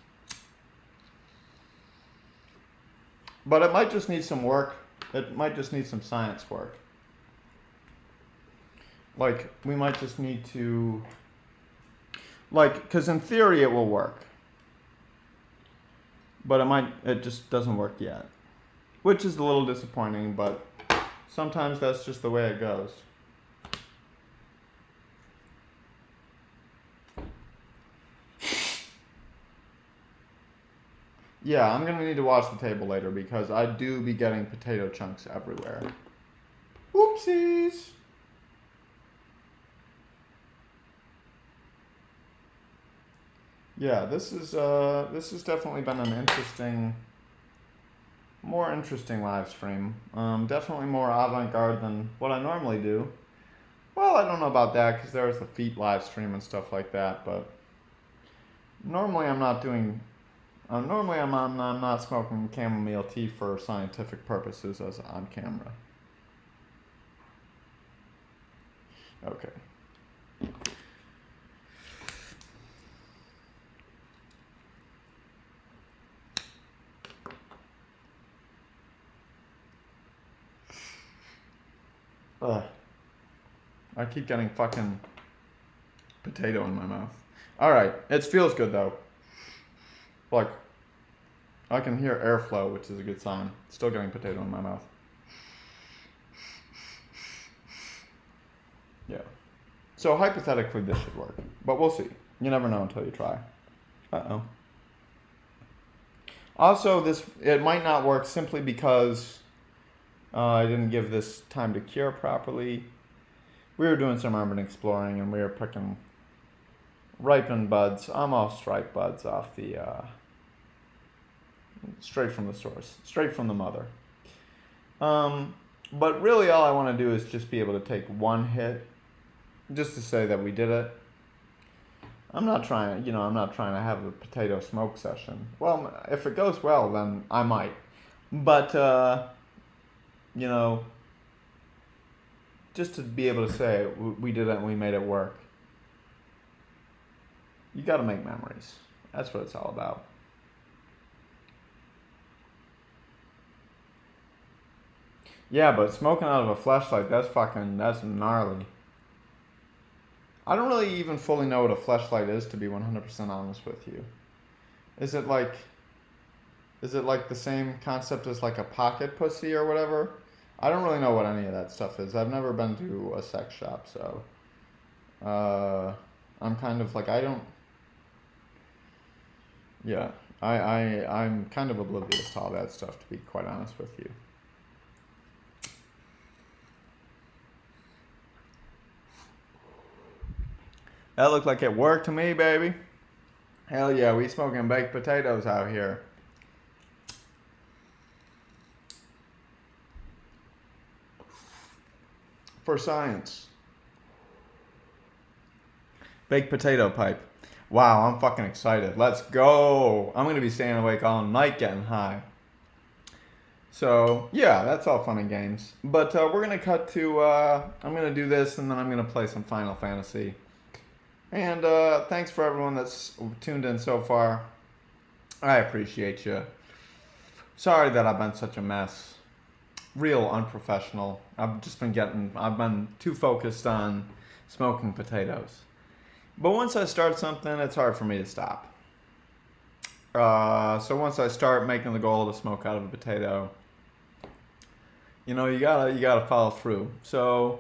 But it might just need some work. It might just need some science work. Like, we might just need to Like, because in theory it will work. But it just doesn't work yet. Which is a little disappointing, but sometimes that's just the way it goes. Yeah, I'm gonna need to wash the table later because I do be getting potato chunks everywhere. Oopsies! Yeah, this has definitely been an more interesting live stream. Definitely more avant-garde than what I normally do. Well, I don't know about that because there was the feet live stream and stuff like that, but normally I'm not doing. Normally I'm not smoking chamomile tea for scientific purposes as on camera. Okay. Ugh. I keep getting fucking potato in my mouth. Alright, it feels good though. Like, I can hear airflow, which is a good sign. Still getting potato in my mouth. Yeah. So hypothetically this should work. But we'll see. You never know until you try. Uh-oh. Also, it might not work simply because I didn't give this time to cure properly. We were doing some urban exploring and we were picking ripened buds, almost ripe buds off the, straight from the source, straight from the mother. But really all I want to do is just be able to take one hit, just to say that we did it. I'm not trying to have a potato smoke session. Well, if it goes well, then I might. But, just to be able to say we did it and we made it work. You got to make memories. That's what it's all about. Yeah, but smoking out of a fleshlight, that's gnarly. I don't really even fully know what a fleshlight is, to be 100% honest with you. Is it like the same concept as like a pocket pussy or whatever? I don't really know what any of that stuff is. I've never been to a sex shop, so I'm kind of like I'm kind of oblivious to all that stuff, to be quite honest with you. That looked like it worked to me, baby. Hell yeah, we smoking baked potatoes out here. For science. Baked potato pipe. Wow, I'm fucking excited. Let's go. I'm going to be staying awake all night getting high. So, yeah, that's all fun and games. But we're going to cut to, I'm going to do this and then I'm going to play some Final Fantasy. And thanks for everyone that's tuned in so far. I appreciate you. Sorry that I've been such a mess. Real unprofessional. I've been too focused on smoking potatoes. But once I start something, it's hard for me to stop. So once I start making the goal to smoke out of a potato, you gotta follow through. So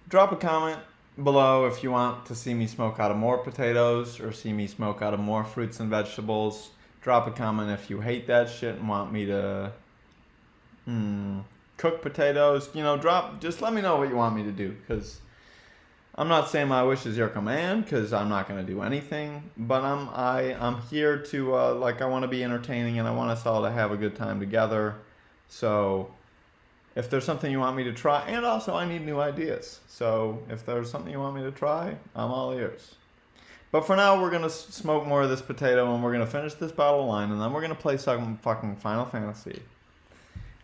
drop a comment below if you want to see me smoke out of more potatoes or see me smoke out of more fruits and vegetables. Drop a comment if you hate that shit and want me to cook potatoes. Just let me know what you want me to do, because I'm not saying my wish is your command, because I'm not going to do anything, but I'm here to, I want to be entertaining and I want us all to have a good time together. So if there's something you want me to try, and also I need new ideas. So if there's something you want me to try, I'm all ears. But for now, we're going to smoke more of this potato and we're going to finish this bottle of wine and then we're going to play some fucking Final Fantasy.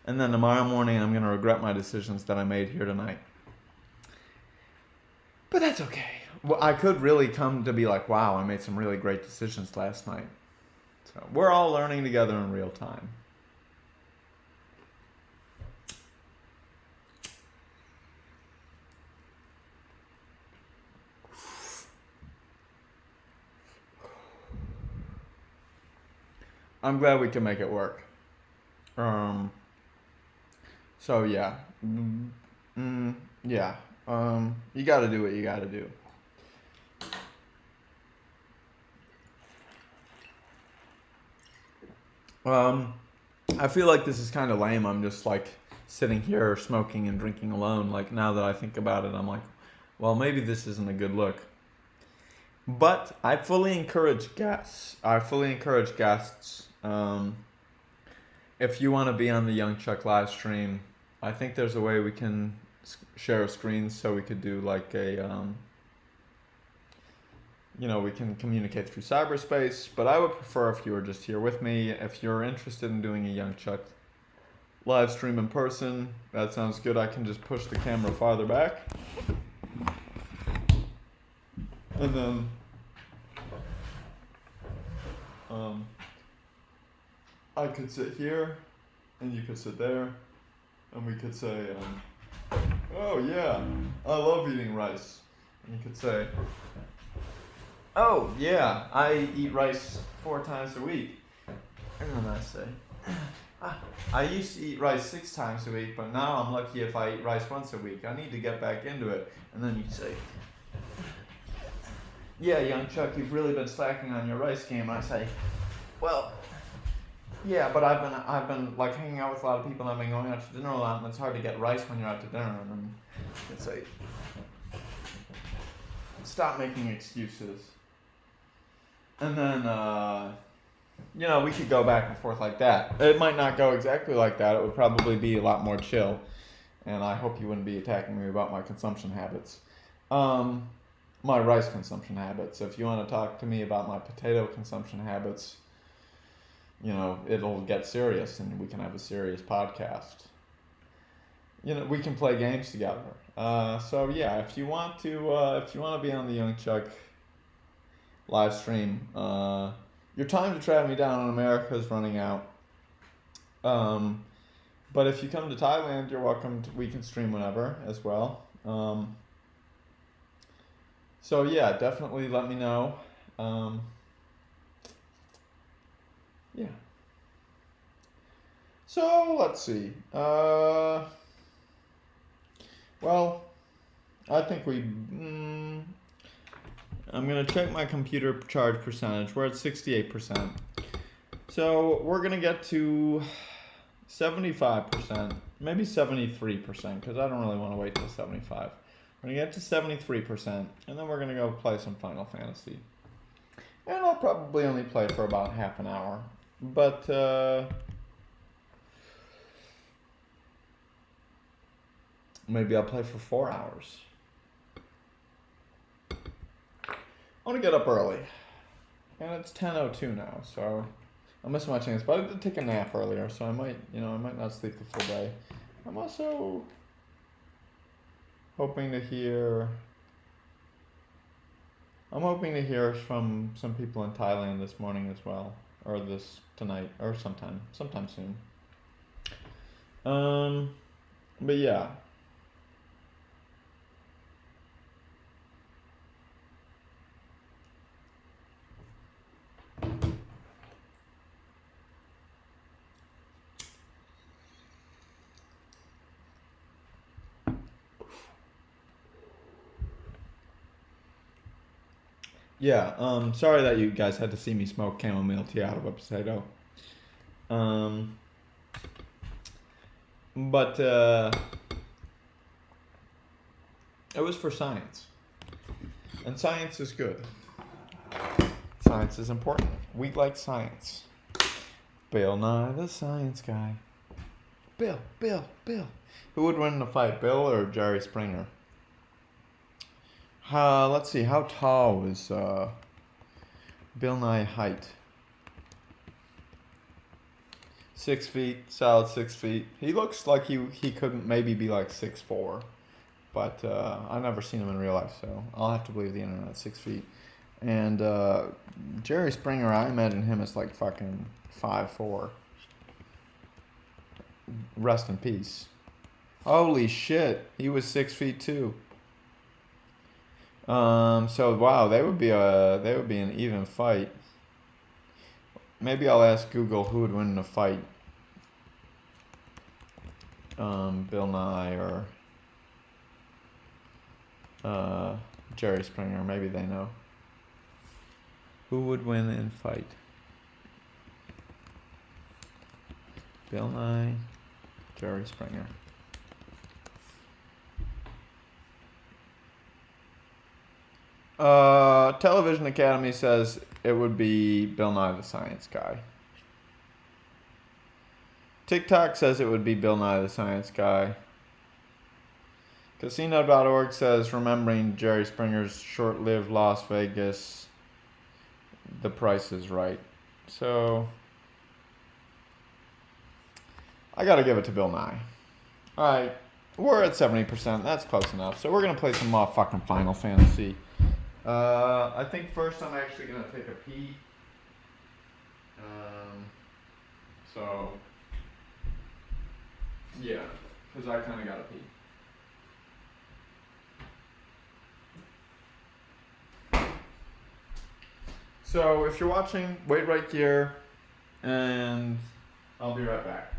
And then tomorrow morning, I'm going to regret my decisions that I made here tonight. But that's okay. Well, I could really come to be like, wow, I made some really great decisions last night. So we're all learning together in real time. I'm glad we can make it work. Um, so yeah, yeah. You got to do what you got to do. I feel like this is kind of lame. I'm just like sitting here smoking and drinking alone. Like now that I think about it, I'm like, well, maybe this isn't a good look. But I fully encourage guests. If you want to be on the Young Chuck live stream, I think there's a way we can share a screen so we could do like we can communicate through cyberspace. But I would prefer if you were just here with me. If you're interested in doing a Young Chuck live stream in person, that sounds good. I can just push the camera farther back. And then I could sit here, and you could sit there, and we could say, oh yeah, I love eating rice. And you could say, oh yeah, I eat rice 4 times a week. And then I say, I used to eat rice 6 times a week, but now I'm lucky if I eat rice once a week. I need to get back into it. And then you say, yeah, Young Chuck, you've really been slacking on your rice game. And I say, well, yeah, but I've been like hanging out with a lot of people, and I've been going out to dinner a lot, and it's hard to get rice when you're out to dinner. And then it's like, stop making excuses. And then we could go back and forth like that. It might not go exactly like that. It would probably be a lot more chill. And I hope you wouldn't be attacking me about my consumption habits. My rice consumption habits. If you want to talk to me about my potato consumption habits, it'll get serious and we can have a serious podcast. We can play games together. So yeah, if you want to be on the Young Chuck live stream, your time to track me down in America is running out. But if you come to Thailand, you're welcome we can stream whenever as well. So yeah, definitely let me know. Yeah. So let's see. Well, I think I'm gonna check my computer charge percentage. We're at 68%. So we're gonna get to 75%, maybe 73%, because I don't really want to wait till 75. We're gonna get to 73%, and then we're gonna go play some Final Fantasy. And I'll probably only play for about half an hour, but maybe I'll play for 4 hours. I want to get up early, and it's 10:02 now, so I'm missing my chance. But I did take a nap earlier, so I might not sleep the full day. I'm also hoping to hear from some people in Thailand this morning as well, or tonight, or sometime soon. But yeah. Yeah, sorry that you guys had to see me smoke chamomile tea out of a potato. But it was for science. And science is good. Science is important. We like science. Bill Nye the Science Guy. Bill. Who would win in a fight, Bill or Jerry Springer? Let's see, how tall is Bill Nye height? 6 feet, solid 6 feet. He looks like he could maybe be like 6'4", but I've never seen him in real life, so I'll have to believe the internet. 6 feet. And Jerry Springer, I imagine him as like fucking 5'4". Rest in peace. Holy shit, he was 6 feet too. So wow, they would be an even fight. Maybe I'll ask Google who would win in a fight. Bill Nye or Jerry Springer. Maybe they know. Who would win in fight? Bill Nye, Jerry Springer. Television Academy says it would be Bill Nye the Science Guy. TikTok says it would be Bill Nye the Science Guy. Casino.org says remembering Jerry Springer's short-lived Las Vegas, The Price is Right. So I gotta give it to Bill Nye. Alright, we're at 70%. That's close enough. So we're gonna play some motherfucking Final Fantasy. I think first I'm actually gonna take a pee. So yeah, because I kind of gotta pee. So if you're watching, wait right here, and I'll be right back.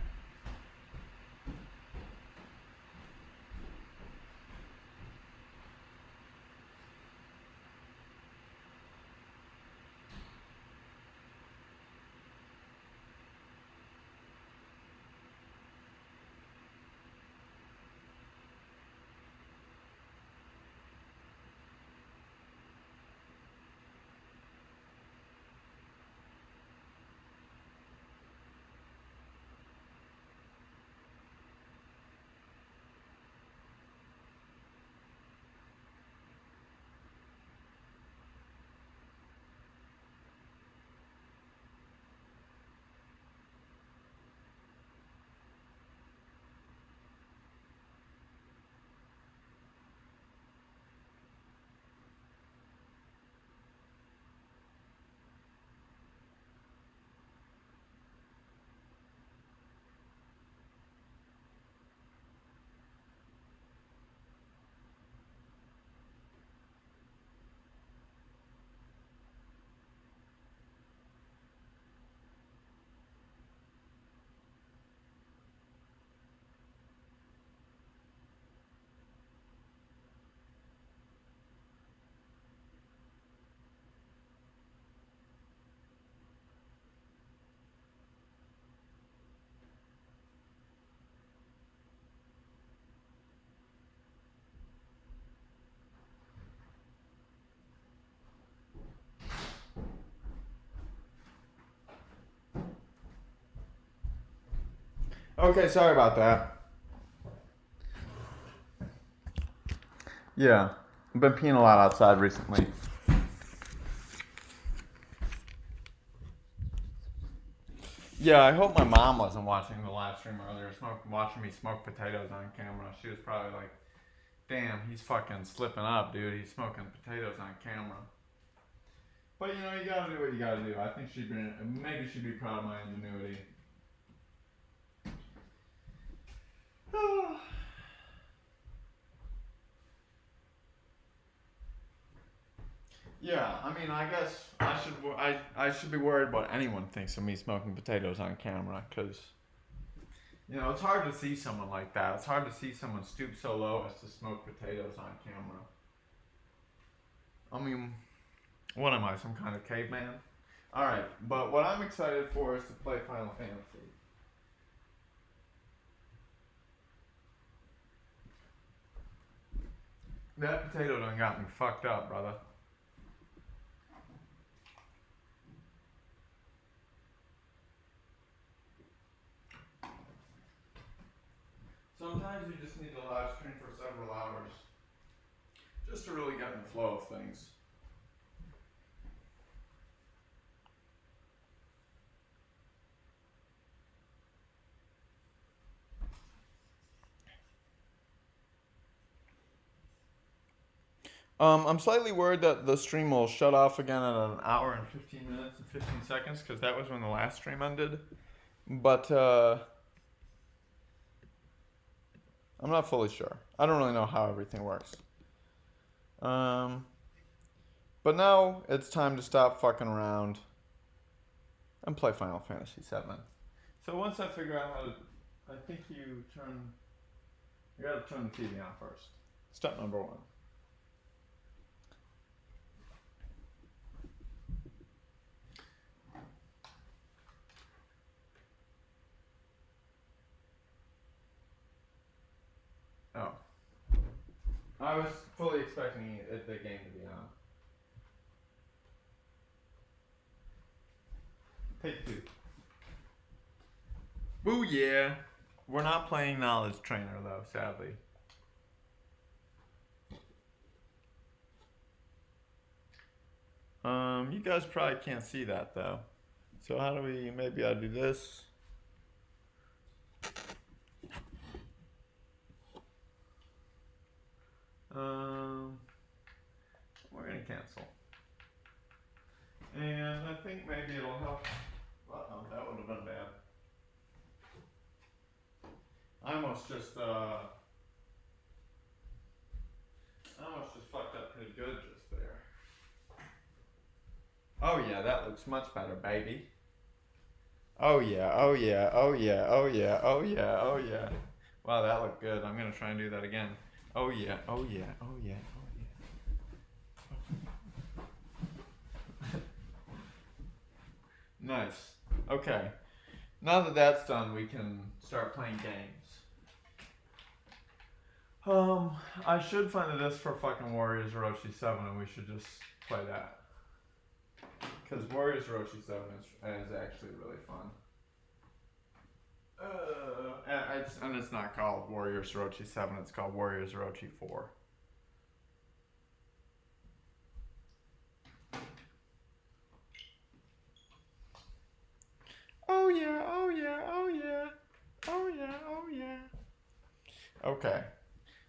Okay, sorry about that. Yeah, I've been peeing a lot outside recently. Yeah, I hope my mom wasn't watching the live stream earlier, watching me smoke potatoes on camera. She was probably like, damn, he's fucking slipping up, dude. He's smoking potatoes on camera. But you know, you gotta do what you gotta do. I think maybe she'd be proud of my ingenuity. Yeah, I mean, I guess I should be worried what anyone thinks of me smoking potatoes on camera, because you know it's hard to see someone like that. It's hard to see someone stoop so low as to smoke potatoes on camera. I mean, what am I, some kind of caveman? All right, but what I'm excited for is to play Final Fantasy. That potato done got me fucked up, brother. Sometimes you just need to live stream for several hours just to really get in the flow of things. I'm slightly worried that the stream will shut off again at an hour and 15 minutes and 15 seconds, because that was when the last stream ended. But I'm not fully sure. I don't really know how everything works. But now it's time to stop fucking around and play Final Fantasy VII. So once I figure out how to, I think you gotta turn the TV on first. Step number one. Oh. I was fully expecting the game to be on. Take two. Boo yeah. We're not playing Knowledge Trainer though, sadly. You guys probably can't see that though. So how do we, maybe I'll do this. We're gonna cancel. And I think maybe it'll help. Uh-oh, that would have been bad. I almost just fucked up pretty good just there. Oh yeah, that looks much better, baby. Oh yeah, oh yeah, oh yeah, oh yeah, oh yeah, oh yeah. Wow, that looked good. I'm gonna try and do that again. Oh yeah, oh yeah, oh yeah, oh yeah. Nice. Okay. Now that that's done, we can start playing games. I should find the disc for fucking Warriors Orochi 7 and we should just play that. Because Warriors Orochi 7 is actually really fun. And it's not called Warriors Orochi 7, it's called Warriors Orochi 4. Oh yeah, oh yeah, oh yeah, oh yeah, oh yeah. Okay.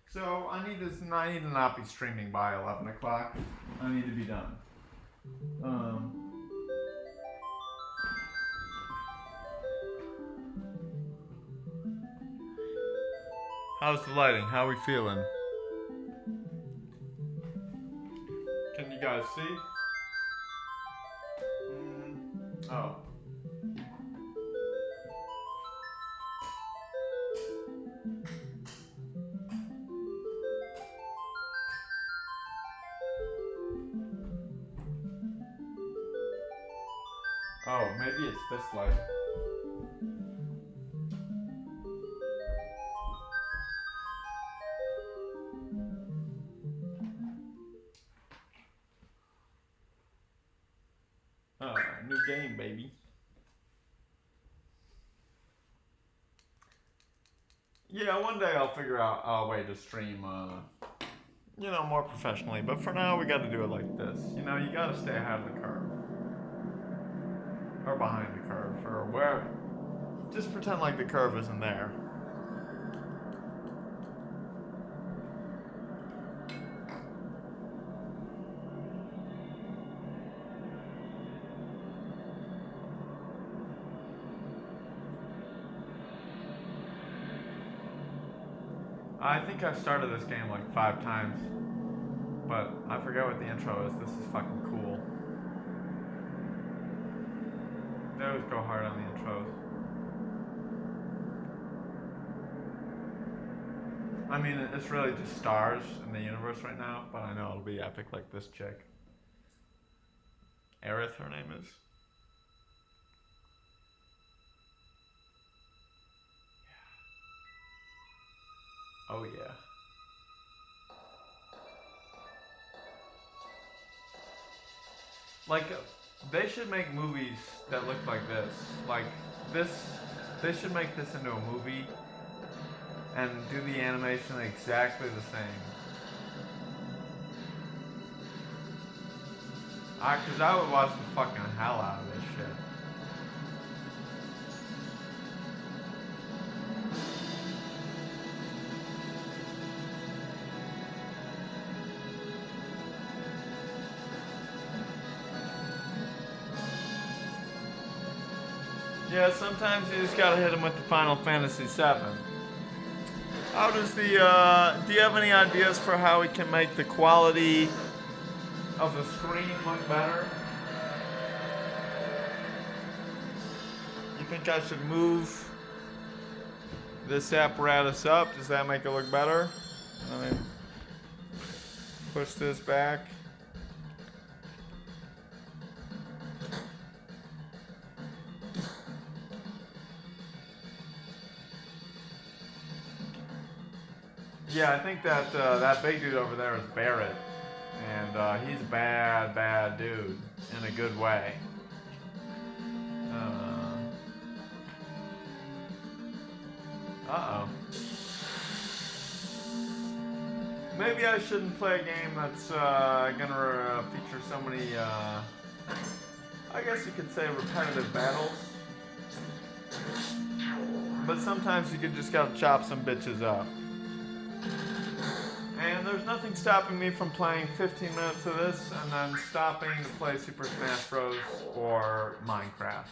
So I need to not be streaming by 11 o'clock. I need to be done. How's the lighting? How are we feeling? Can you guys see? Oh. Oh, maybe it's this light. New game, baby. Yeah, one day I'll figure out a way to stream, more professionally. But for now, we got to do it like this. You got to stay ahead of the curve. Or behind the curve, or where. Just pretend like the curve isn't there. I think I've started this game like 5 times, but I forget what the intro is. This is fucking cool. They always go hard on the intros. I mean, it's really just stars in the universe right now, but I know it'll be epic like this chick. Aerith, her name is. Oh yeah. Like, they should make movies that look like this. Like, this, they should make this into a movie and do the animation exactly the same. Cause I would watch the fucking hell out of this shit. Yeah, sometimes you just gotta hit them with the Final Fantasy VII. How does the, do you have any ideas for how we can make the quality of the screen look better? think I should move this apparatus up? Does that make it look better? Let me push this back. Yeah, I think that that big dude over there is Barrett, and he's a bad dude in a good way. Uh-oh. Maybe I shouldn't play a game that's gonna feature so many, I guess you could say repetitive battles. But sometimes you just gotta chop some bitches up. And there's nothing stopping me from playing 15 minutes of this and then stopping to play Super Smash Bros. Or Minecraft.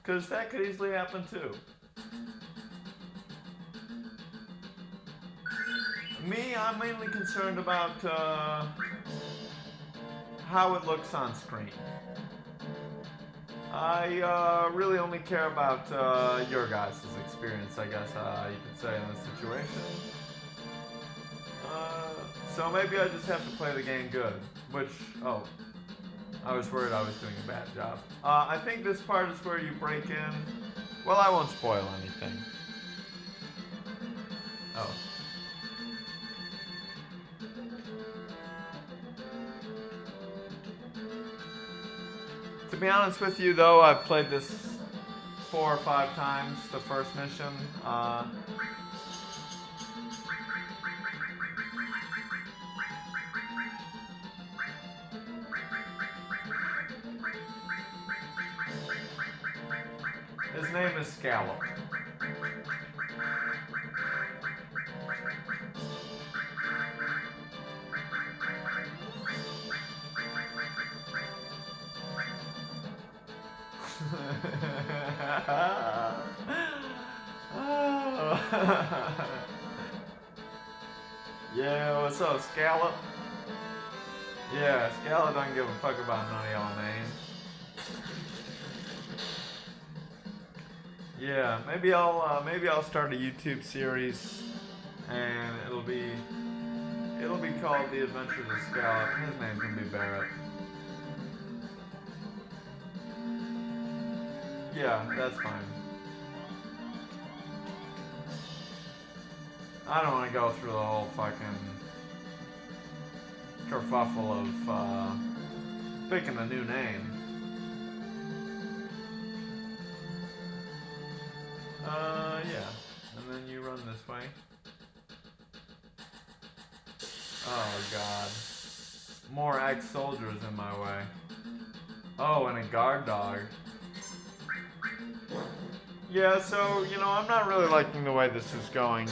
Because that could easily happen too. Me, I'm mainly concerned about how it looks on screen. I really only care about your guys' experience, I guess you could say, in this situation. So maybe I just have to play the game good, which, oh, I was worried I was doing a bad job. I think this part is where you break in. Well, I won't spoil anything. Oh. To be honest with you, though, I've played this 4 or 5 times, the first mission. His name is Scallop. Yeah, what's up, Scallop? Yeah, Scallop doesn't give a fuck about none of y'all names. Yeah, maybe I'll start a YouTube series, and it'll be called The Adventures of Scallop. His name can be Barrett. Yeah, that's fine. I don't want to go through the whole fucking kerfuffle of picking a new name. Yeah. And then you run this way. Oh, God. More ex-soldiers in my way. Oh, and a guard dog. Yeah, so, you know, I'm not really liking the way this is going.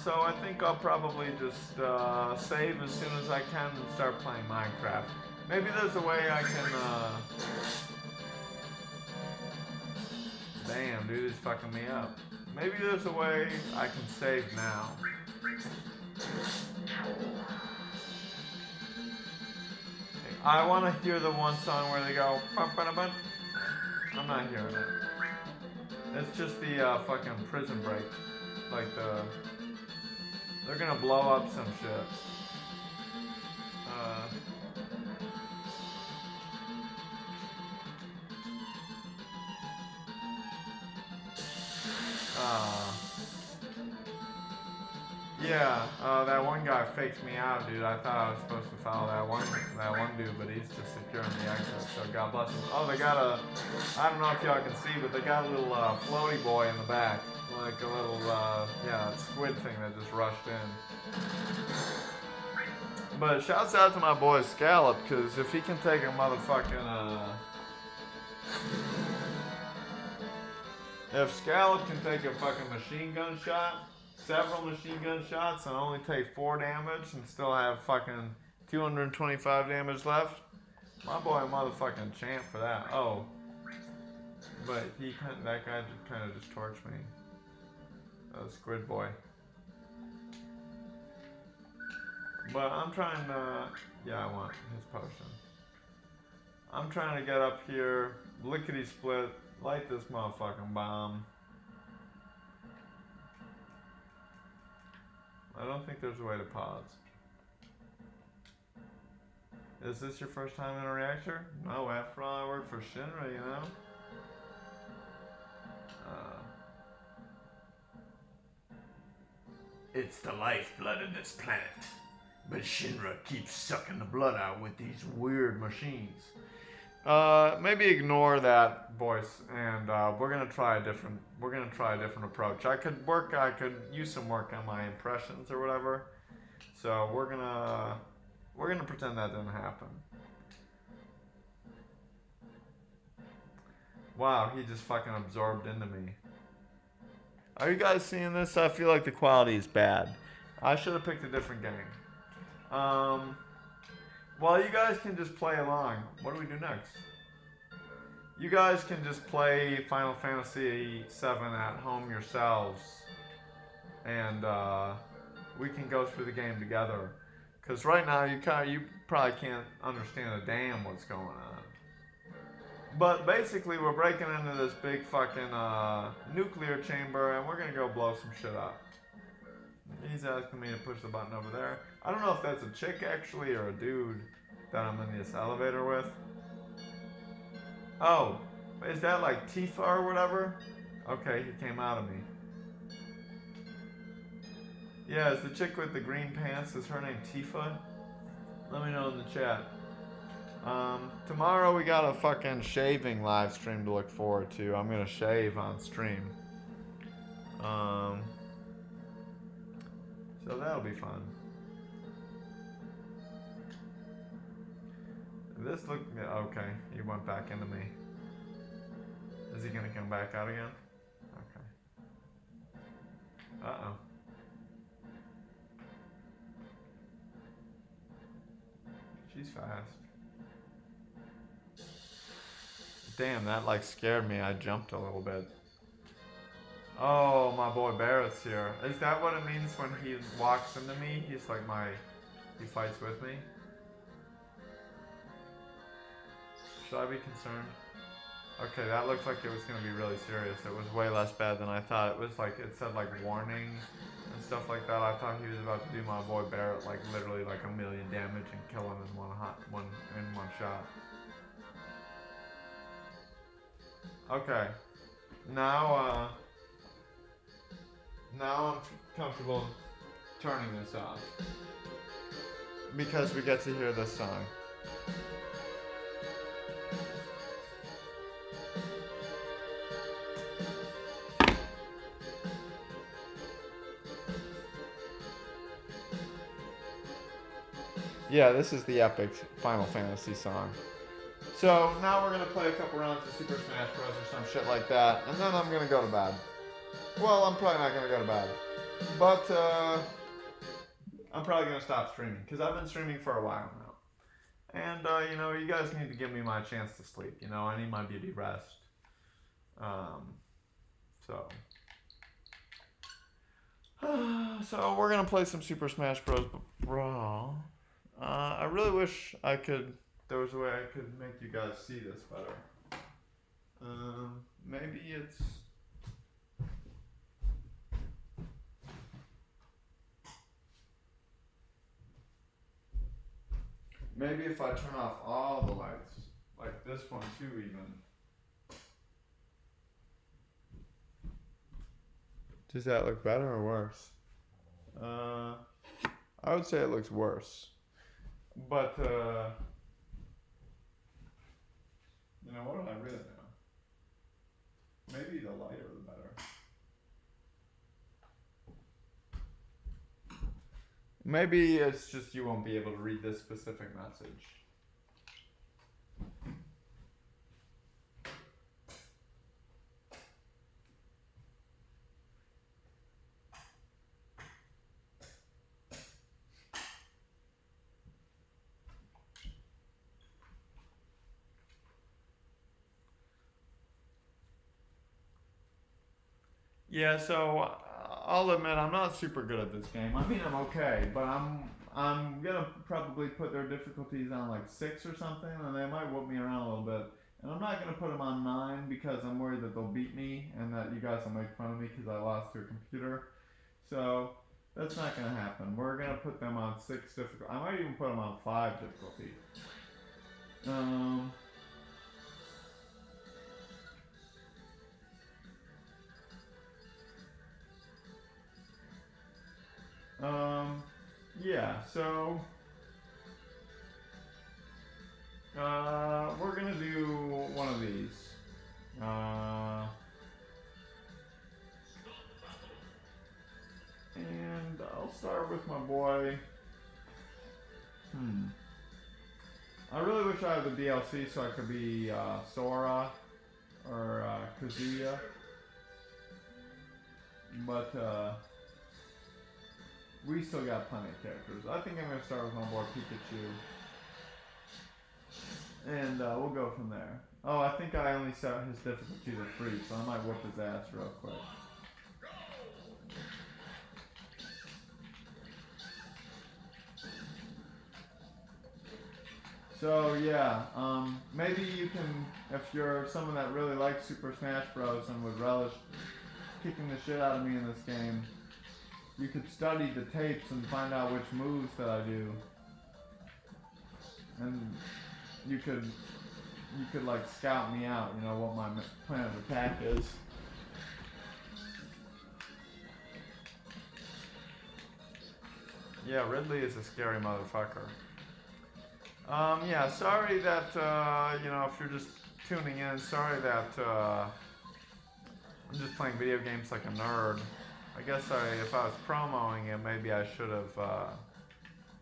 So I think I'll probably just save as soon as I can and start playing Minecraft. Maybe there's a way I can, Damn, dude, he's fucking me up. Maybe there's a way I can save now. I want to hear the one song where they go, "Bum-ba-da-bum." I'm not hearing it. It's just the fucking prison break. Like they're gonna blow up some shit. Yeah, that one guy faked me out, dude. I thought I was supposed to follow that one dude, but he's just securing the exit, so God bless him. Oh, they got I don't know if y'all can see, but they got a little floaty boy in the back. Like a little, yeah, squid thing that just rushed in. But shouts out to my boy Scallop, because if he can take a motherfucking, if Scallop can take a fucking machine gun shot, several machine gun shots, and only take 4 damage and still have fucking 225 damage left, my boy a motherfucking champ for that. Oh. But that guy kind of just torched me. Squid boy. But I'm trying to, yeah, I want his potion. I'm trying to get up here, lickety split, light this motherfucking bomb. I don't think there's a way to pause. Is this your first time in a reactor? No, after all, I work for Shinra, you know? It's the lifeblood of this planet. But Shinra keeps sucking the blood out with these weird machines. Maybe ignore that voice, and we're gonna try a different approach. I could use some work on my impressions or whatever. So we're gonna pretend that didn't happen. Wow, he just fucking absorbed into me. Are you guys seeing this? I feel like the quality is bad. I should have picked a different game. Well, you guys can just play along. What do we do next? You guys can just play Final Fantasy VII at home yourselves, and we can go through the game together. Cause right now you probably can't understand a damn what's going on. But basically, we're breaking into this big fucking nuclear chamber, and we're gonna go blow some shit up. He's asking me to push the button over there. I don't know if that's a chick actually or a dude that I'm in this elevator with. Oh, is that like Tifa or whatever? Okay, he came out of me. Yeah, is the chick with the green pants, is her name Tifa? Let me know in the chat. Tomorrow we got a fucking shaving live stream to look forward to. I'm gonna shave on stream. So that'll be fun. This looked okay. He went back into me. Is he gonna come back out again? Okay. Uh-oh. She's fast. Damn, that like scared me. I jumped a little bit. Oh, my boy Barrett's here. Is that what it means when he walks into me? He's like he fights with me? Should I be concerned? Okay, that looked like it was gonna be really serious. It was way less bad than I thought. It was like, it said like warning and stuff like that. I thought he was about to do my boy Barrett like literally like 1 million damage and kill him in one shot. Okay. Now I'm comfortable turning this off. Because we get to hear this song. Yeah, this is the epic Final Fantasy song. So now we're gonna play a couple rounds of Super Smash Bros. Or some shit like that, and then I'm gonna go to bed. Well, I'm probably not gonna go to bed, but I'm probably gonna stop streaming because I've been streaming for a while now, and you know, you guys need to give me my chance to sleep. You know, I need my beauty rest. So we're gonna play some Super Smash Bros. Brawl. I really wish there was a way I could make you guys see this better. Maybe it's... Maybe if I turn off all the lights, like this one too even. Does that look better or worse? I would say it looks worse. But, you know, what do I really know? Maybe the lighter the better. Maybe it's just you won't be able to read this specific message. Yeah, so I'll admit I'm not super good at this game. I mean, I'm okay, but I'm gonna probably put their difficulties on like 6 or something, and they might whoop me around a little bit. And I'm not gonna put them on 9 because I'm worried that they'll beat me and that you guys will make fun of me because I lost to a computer. So that's not gonna happen. We're gonna put them on 6 difficulty. I might even put them on 5 difficulty. Um. Yeah, so we're gonna do one of these. And I'll start with my boy. I really wish I had the DLC so I could be Sora or Kazuya. But we still got plenty of characters. I think I'm going to start with my boy Pikachu. And we'll go from there. Oh, I think I only set his difficulty to 3, so I might whoop his ass real quick. So yeah, maybe you can, if you're someone that really likes Super Smash Bros. And would relish kicking the shit out of me in this game, you could study the tapes and find out which moves that I do. And you could like scout me out, you know, what my plan of attack is. Yeah, Ridley is a scary motherfucker. Yeah, sorry that, you know, if you're just tuning in, sorry that I'm just playing video games like a nerd. I guess if I was promoting it, maybe I should have,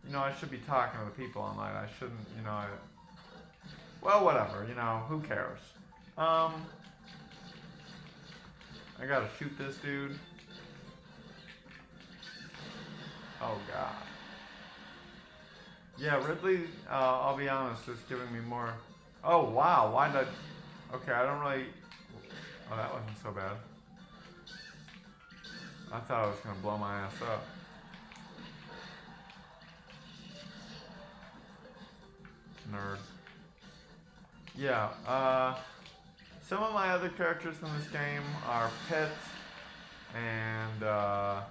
you know, I should be talking to the people online. I shouldn't, you know, well, whatever, you know, who cares? I gotta shoot this dude. Oh, God. Yeah, Ridley, I'll be honest, is giving me more. Oh, wow, why did I. Okay, I don't really. Oh, that wasn't so bad. I thought I was gonna blow my ass up. Nerd. Yeah, some of my other characters in this game are Pit, and I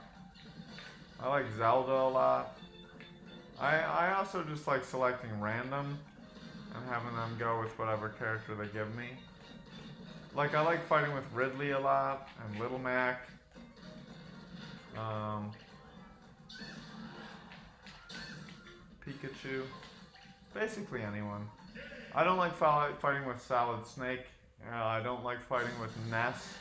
like Zelda a lot. I also just like selecting random and having them go with whatever character they give me. Like, I like fighting with Ridley a lot, and Little Mac. Pikachu. Basically anyone. I don't like fighting with Solid Snake. I don't like fighting with Ness.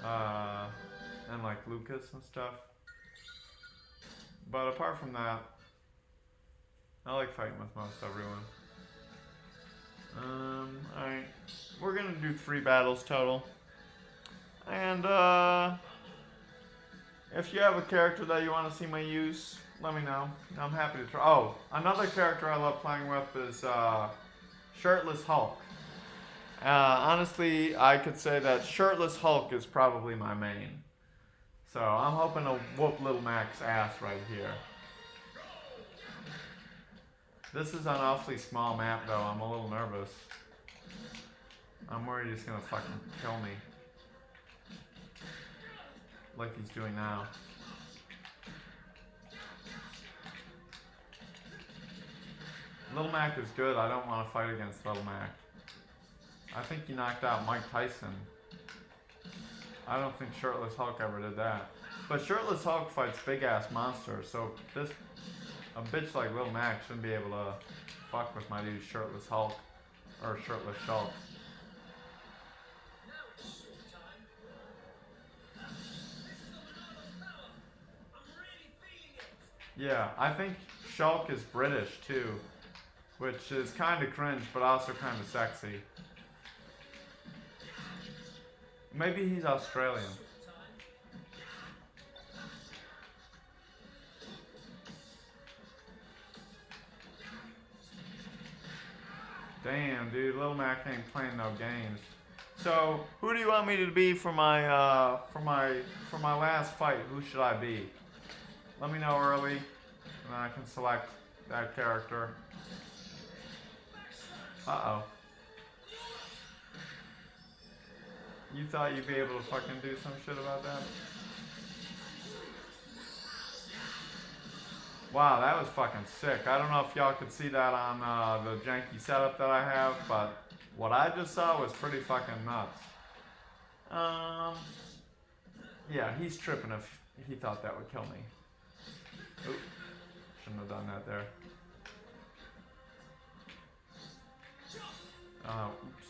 And like Lucas and stuff. But apart from that, I like fighting with most everyone. Alright. We're gonna do 3 battles total. And, if you have a character that you want to see me use, let me know. I'm happy to try. Oh, another character I love playing with is, Shirtless Hulk. Honestly, I could say that Shirtless Hulk is probably my main. So I'm hoping to whoop Little Mac's ass right here. This is an awfully small map though, I'm a little nervous. I'm worried he's gonna fucking kill me. Like he's doing now. Little Mac is good, I don't want to fight against Little Mac. I think he knocked out Mike Tyson. I don't think Shirtless Hulk ever did that. But Shirtless Hulk fights big ass monsters, so a bitch like Lil Mac shouldn't be able to fuck with my dude Shirtless Hulk. Or Shirtless Shulk. Yeah, I think Shulk is British too, which is kind of cringe, but also kind of sexy. Maybe he's Australian. Damn, dude, Lil Mac ain't playing no games. So, who do you want me to be for my last fight? Who should I be? Let me know early, and then I can select that character. Uh-oh. You thought you'd be able to fucking do some shit about that? Wow, that was fucking sick. I don't know if y'all could see that on the janky setup that I have, but what I just saw was pretty fucking nuts. Yeah, he's tripping if he thought that would kill me. Oop, shouldn't have done that there. Oops.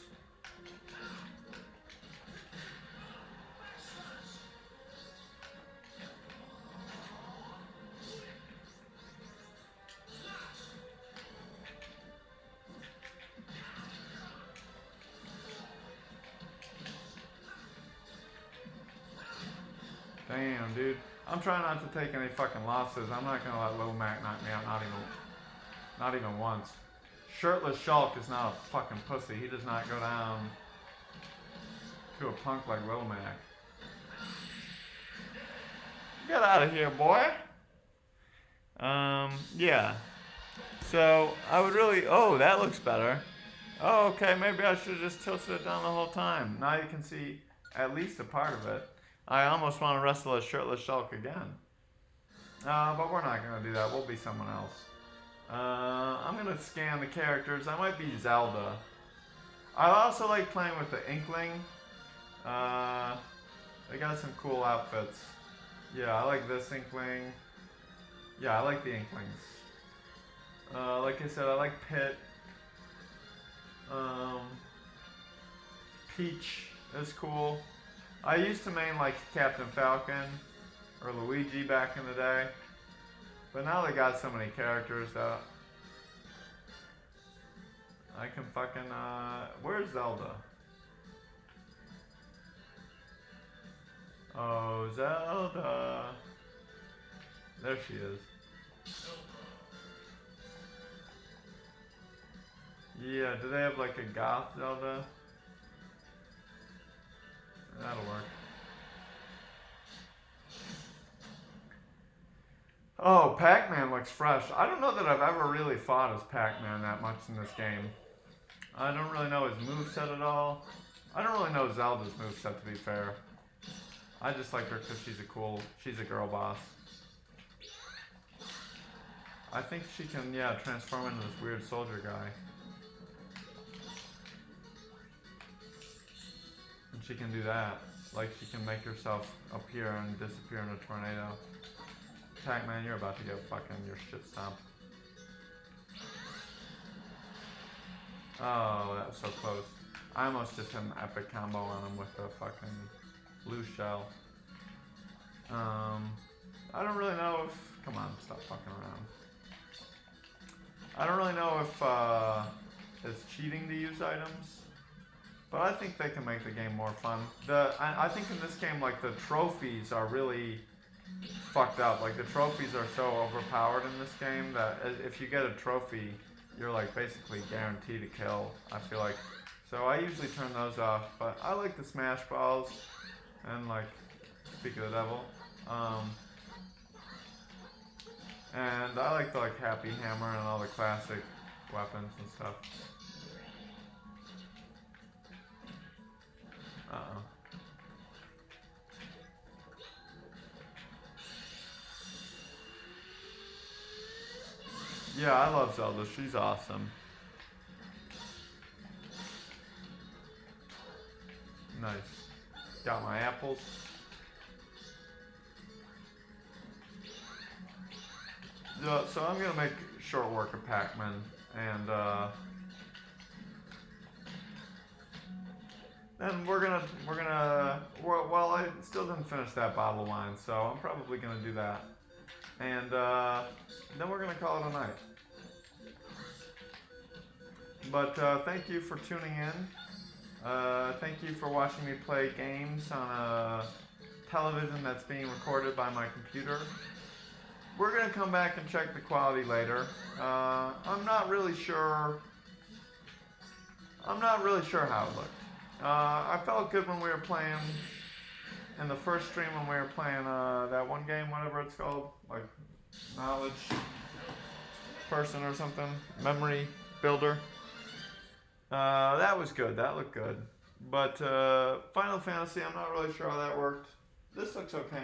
Damn, dude. I'm trying not to take any fucking losses. I'm not gonna let Lil Mac knock me out, not even once. Shirtless Shulk is not a fucking pussy. He does not go down to a punk like Lil Mac. Get out of here, boy. Yeah. So, I would really... Oh, that looks better. Oh, okay, maybe I should have just tilted it down the whole time. Now you can see at least a part of it. I almost want to wrestle a Shirtless Shulk again. But we're not going to do that. We'll be someone else. I'm going to scan the characters. I might be Zelda. I also like playing with the Inkling. They got some cool outfits. Yeah, I like this Inkling. Yeah, I like the Inklings. Like I said, I like Pit. Peach is cool. I used to main like Captain Falcon or Luigi back in the day. But now they got so many characters that I can fucking, where's Zelda? Oh, Zelda. There she is. Yeah, do they have like a goth Zelda? That'll work. Oh, Pac-Man looks fresh. I don't know that I've ever really fought as Pac-Man that much in this game. I don't really know his moveset at all. I don't really know Zelda's moveset, to be fair. I just like her because she's a girl boss. I think she can, yeah, transform into this weird soldier guy. And she can do that. Like, she can make herself appear and disappear in a tornado. Pac-Man, you're about to get fucking your shit stomped. Oh, that was so close. I almost just hit an epic combo on him with the fucking blue shell. I don't really know if... Come on, stop fucking around. I don't really know if it's cheating to use items. But I think they can make the game more fun. I think in this game, like, the trophies are really fucked up. Like, the trophies are so overpowered in this game that if you get a trophy, you're, like, basically guaranteed to kill, I feel like. So I usually turn those off, but I like the smash balls and, like, speak of the devil. And I like the, like, happy hammer and all the classic weapons and stuff. Uh-oh. Yeah, I love Zelda. She's awesome. Nice. Got my apples. Yeah, so I'm gonna make short work of Pac-Man, and then well, I still didn't finish that bottle of wine, so I'm probably gonna do that, and then we're gonna call it a night. But thank you for tuning in. Thank you for watching me play games on a television that's being recorded by my computer. We're going to come back and check the quality later. I'm not really sure how it looked. I felt good when we were playing in the first stream when we were playing that one game, whatever it's called, like knowledge person or something, memory builder. That was good. That looked good. But Final Fantasy, I'm not really sure how that worked. This looks okay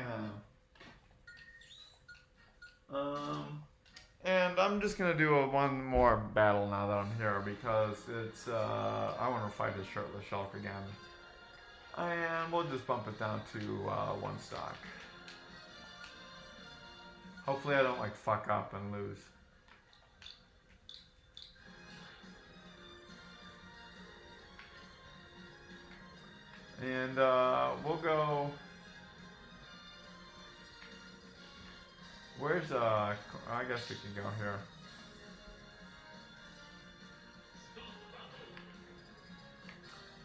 now. And I'm just gonna do one more battle now that I'm here because it's I want to fight a shirtless Shulk again, and we'll just bump it down to 1 stock. Hopefully I don't like fuck up and lose. And we'll go. Where's I guess we can go here.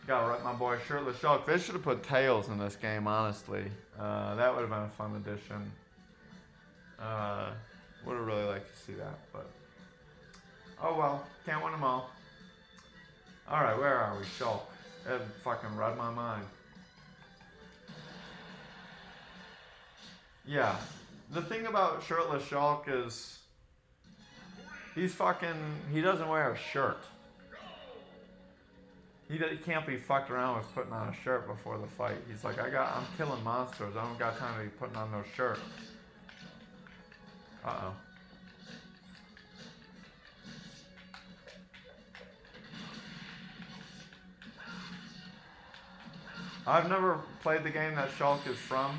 Gotta rep my boy Shirtless Shulk. They should have put Tails in this game, honestly. That would have been a fun addition. Would have really liked to see that, but oh well, can't win them all. Alright, where are we? Shulk. It fucking read my mind. Yeah. The thing about Shirtless Shulk is he doesn't wear a shirt. He can't be fucked around with putting on a shirt before the fight. He's like, I'm killing monsters. I don't got time to be putting on no shirt. Uh-oh. I've never played the game that Shulk is from.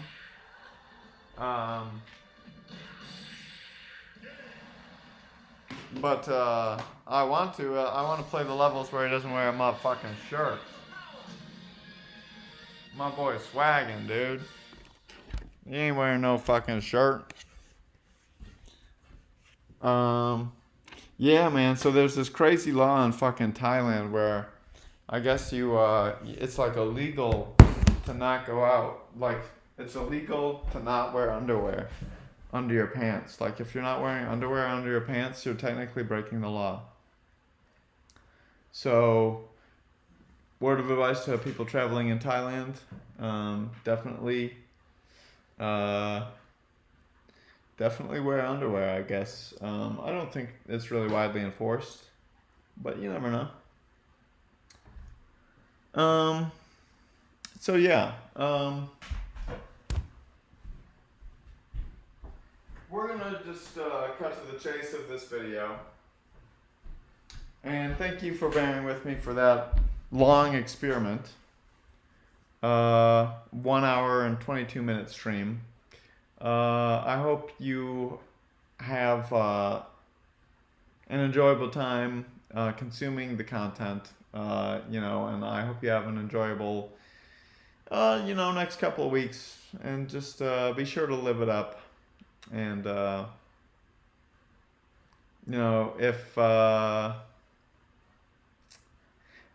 But I want to play the levels where he doesn't wear a motherfucking shirt. My boy's swagging, dude. He ain't wearing no fucking shirt. Yeah, man. So there's this crazy law in fucking Thailand where I guess it's like illegal to not go out. Like, it's illegal to not wear underwear under your pants. Like, if you're not wearing underwear under your pants, you're technically breaking the law. So, word of advice to people traveling in Thailand, definitely wear underwear, I guess. I don't think it's really widely enforced, but you never know. So yeah, we're gonna just cut to the chase of this video. And thank you for bearing with me for that long experiment. 1 hour and 22 minute stream. I hope you have an enjoyable time consuming the content, and I hope you have an enjoyable, next couple of weeks, and just be sure to live it up. And, if,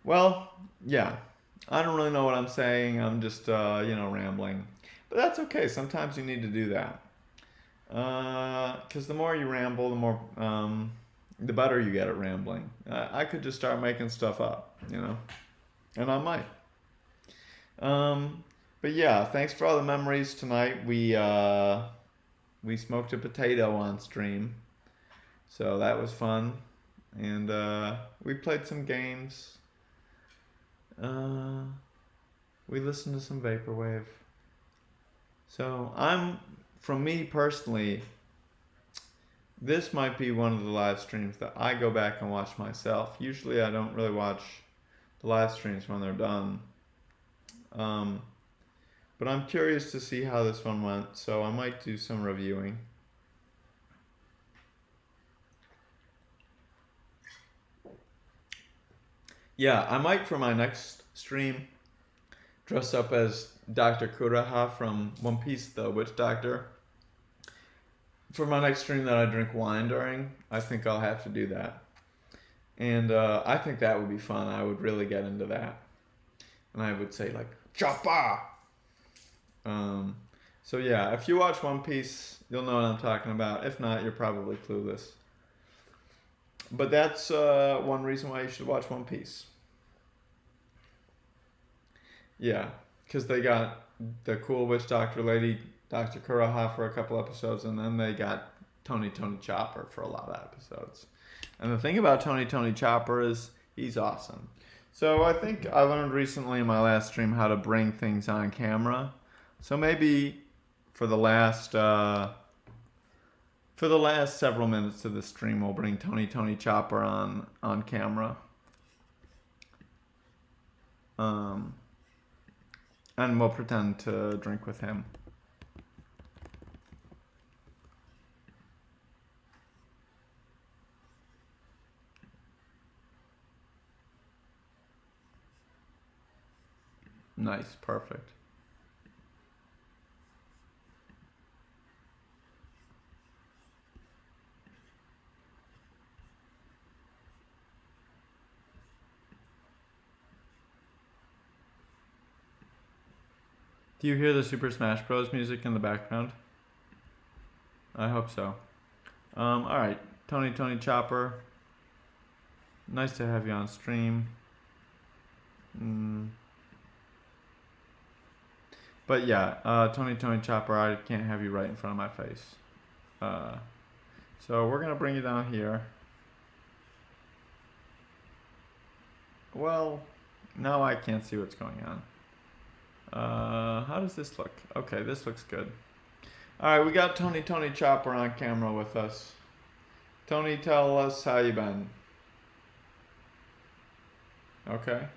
well, yeah, I don't really know what I'm saying. I'm just, rambling. But that's okay. Sometimes you need to do that. Because the more you ramble, the better you get at rambling. I could just start making stuff up, and I might. But yeah, thanks for all the memories tonight. We smoked a potato on stream, so that was fun. And we played some games. We listened to some Vaporwave. So from me personally, this might be one of the live streams that I go back and watch myself. Usually I don't really watch the live streams when they're done. But I'm curious to see how this one went, so I might do some reviewing. Yeah, I might for my next stream dress up as Dr. Kuraha from One Piece, the Witch Doctor. For my next stream that I drink wine during, I think I'll have to do that. And I think that would be fun. I would really get into that. And I would say, like, Choppa! So yeah, if you watch One Piece, you'll know what I'm talking about. If not, you're probably clueless. But that's one reason why you should watch One Piece. Yeah. because they got the cool witch doctor lady, Dr. Kuraha, for a couple episodes, and then they got Tony Chopper for a lot of episodes. And the thing about Tony Chopper is he's awesome. So I think I learned recently in my last stream how to bring things on camera. So maybe for the last several minutes of the stream, we'll bring Tony Chopper on camera. And we'll pretend to drink with him. Nice, perfect. Do you hear the Super Smash Bros. Music in the background? I hope so. Alright, Tony Chopper. Nice to have you on stream. But yeah, Tony Chopper, I can't have you right in front of my face. So we're gonna bring you down here. Well, now I can't see what's going on. How does this look? Okay, this looks good. Alright, we got Tony Chopper on camera with us. Tony, tell us how you been. Okay.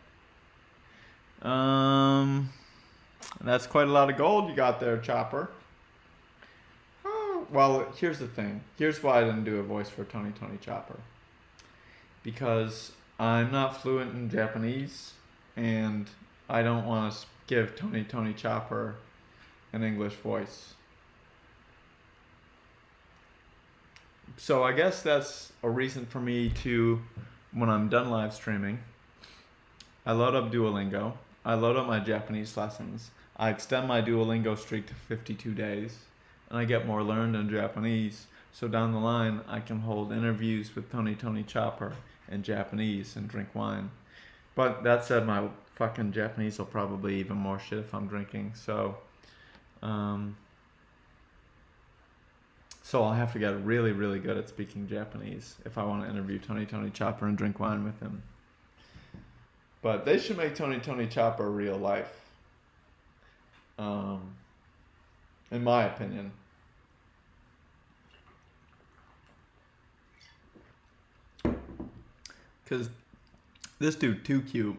That's quite a lot of gold you got there, Chopper. Oh, well, here's the thing. Here's why I didn't do a voice for Tony Chopper. Because I'm not fluent in Japanese, and I don't want to give Tony Chopper an English voice. So I guess that's a reason for me to, when I'm done live streaming, I load up Duolingo. I load up my Japanese lessons. I extend my Duolingo streak to 52 days, and I get more learned in Japanese. So down the line, I can hold interviews with Tony Chopper in Japanese and drink wine. But that said, my fucking Japanese will probably even more shit if I'm drinking. So I'll have to get really, really good at speaking Japanese if I want to interview Tony Chopper and drink wine with him. But they should make Tony Chopper real life. In my opinion. Because this dude too cute.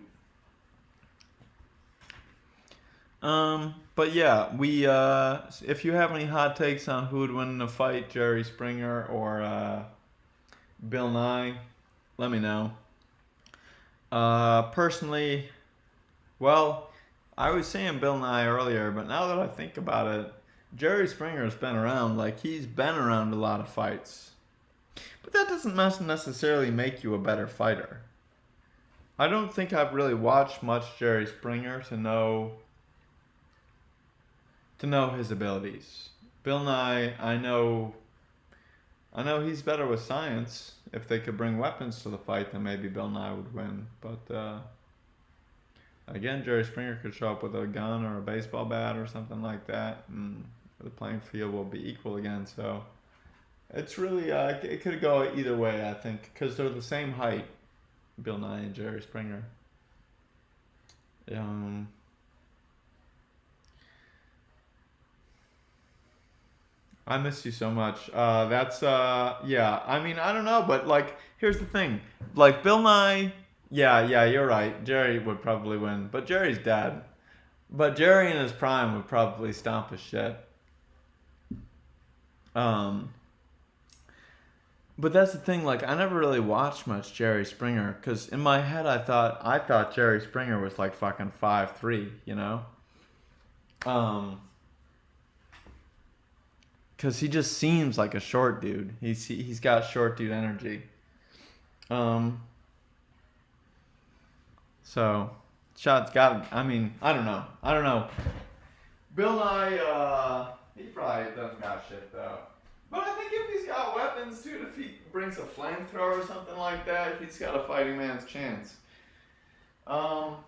But yeah, we if you have any hot takes on who would win in a fight, Jerry Springer or Bill Nye, let me know. Personally, well, I was saying Bill Nye earlier, but now that I think about it, Jerry Springer's been around. Like, he's been around a lot of fights. But that doesn't necessarily make you a better fighter. I don't think I've really watched much Jerry Springer to know his abilities. Bill Nye, I know he's better with science. If they could bring weapons to the fight, then maybe Bill Nye would win. But again, Jerry Springer could show up with a gun or a baseball bat or something like that, and the playing field will be equal again. So it's really it could go either way, I think, because they're the same height, Bill Nye and Jerry Springer. I miss you so much. That's yeah. I mean, I don't know, but like, here's the thing. Like, Bill Nye, yeah, you're right. Jerry would probably win, but Jerry's dead. But Jerry in his prime would probably stomp his shit. But that's the thing. Like, I never really watched much Jerry Springer because in my head I thought Jerry Springer was like fucking 5'3", you know. Because he just seems like a short dude. He's got short dude energy. So, shots got. I mean, I don't know. Bill Nye, he probably doesn't got shit though. But I think if he's got weapons too, if he brings a flamethrower or something like that, he's got a fighting man's chance. What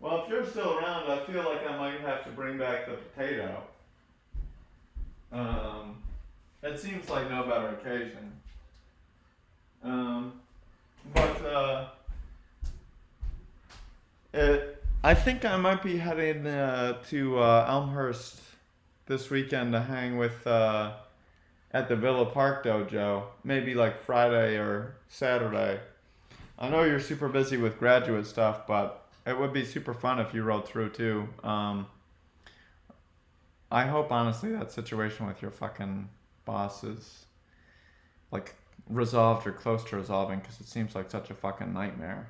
Well, if you're still around, I feel like I might have to bring back the potato. Um, it seems like no better occasion. Um, but I think I might be heading to Elmhurst this weekend to hang with at the Villa Park Dojo. Maybe like Friday or Saturday. I know you're super busy with graduate stuff, but it would be super fun if you rode through too. I hope honestly that situation with your fucking boss is like resolved or close to resolving because it seems like such a fucking nightmare.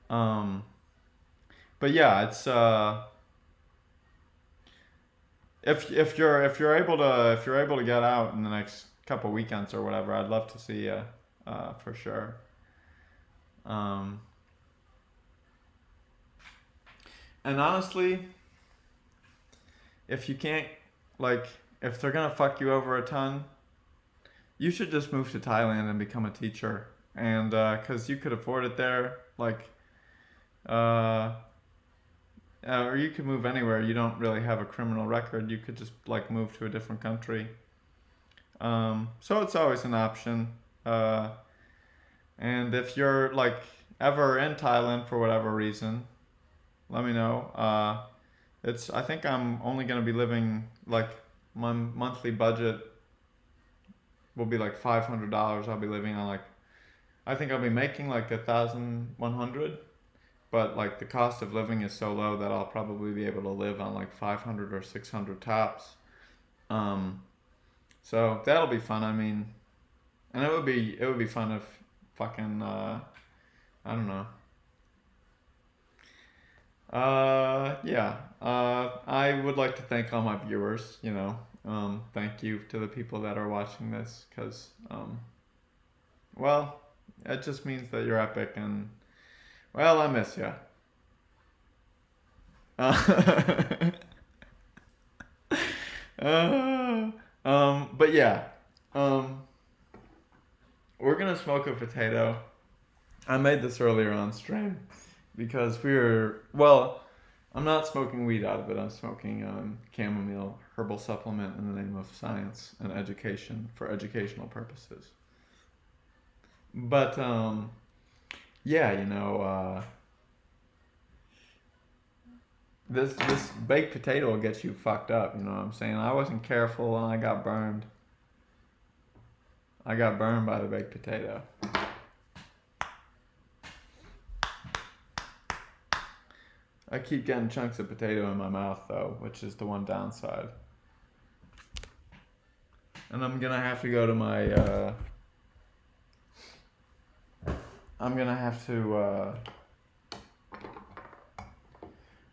Um, but yeah, it's if you're able to get out in the next couple weekends or whatever, I'd love to see you for sure. Um, and honestly, if you can't like if they're gonna fuck you over a ton, you should just move to Thailand and become a teacher, and because you could afford it there, like uh, or you could move anywhere. You don't really have a criminal record. You could just like move to a different country. So it's always an option. And if you're like ever in Thailand for whatever reason, let me know. It's I think I'm only gonna be living like my monthly budget will be like $500. I'll be living on like I think I'll be making like 1,100, but like the cost of living is so low that I'll probably be able to live on like 500 or 600 tops. Um, so that'll be fun. I mean, and it would be fun if fucking I don't know. Yeah. I would like to thank all my viewers. Thank you to the people that are watching this, because well, it just means that you're epic, and well, I miss you. But yeah, um, we're gonna smoke a potato. I made this earlier on stream because well, I'm not smoking weed out of it. I'm smoking chamomile herbal supplement in the name of science and education for educational purposes. But yeah, this baked potato will get you fucked up. You know what I'm saying? I wasn't careful and I got burned. I got burned by the baked potato. I keep getting chunks of potato in my mouth though, which is the one downside. And I'm gonna have to go to my I'm gonna have to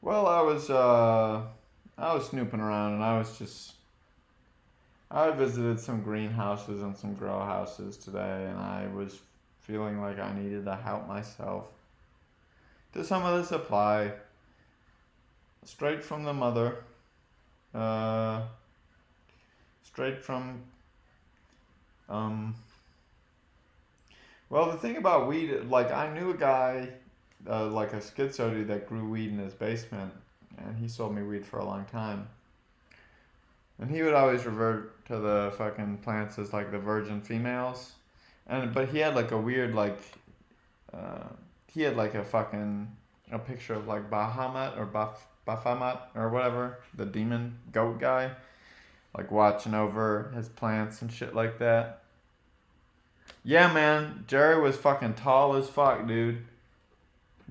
well, I was snooping around and I visited some greenhouses and some grow houses today, and I was feeling like I needed to help myself to some of the supply straight from the mother, uh, straight from well, the thing about weed, like I knew a guy, like a schizo dude that grew weed in his basement, and he sold me weed for a long time. And he would always revert to the fucking plants as like the virgin females, but he had like a weird like, uh, he had like a picture of like Bahamut or Baphomet or whatever, the demon goat guy, like watching over his plants and shit like that. Yeah, man, Jerry was fucking tall as fuck, dude.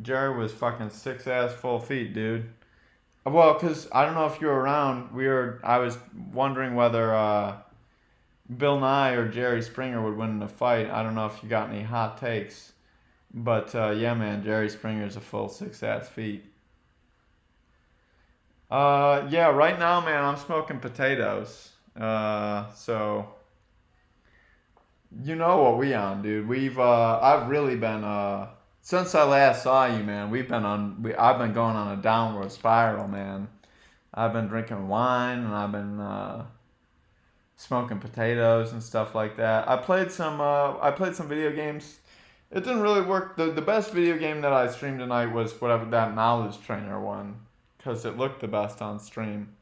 Jerry was fucking 6 ass full feet, dude. Well, cause I don't know if you were around. I was wondering whether Bill Nye or Jerry Springer would win in a fight. I don't know if you got any hot takes, but yeah, man, Jerry Springer's a full 6 ass feet. Yeah, right now, man, I'm smoking potatoes. So you know what we on, dude. I've really been since I last saw you, man. I've been going on a downward spiral, man. I've been drinking wine and I've been smoking potatoes and stuff like that. I played some video games It didn't really work. The best video game that I streamed tonight was whatever that Knowledge Trainer one, because it looked the best on stream.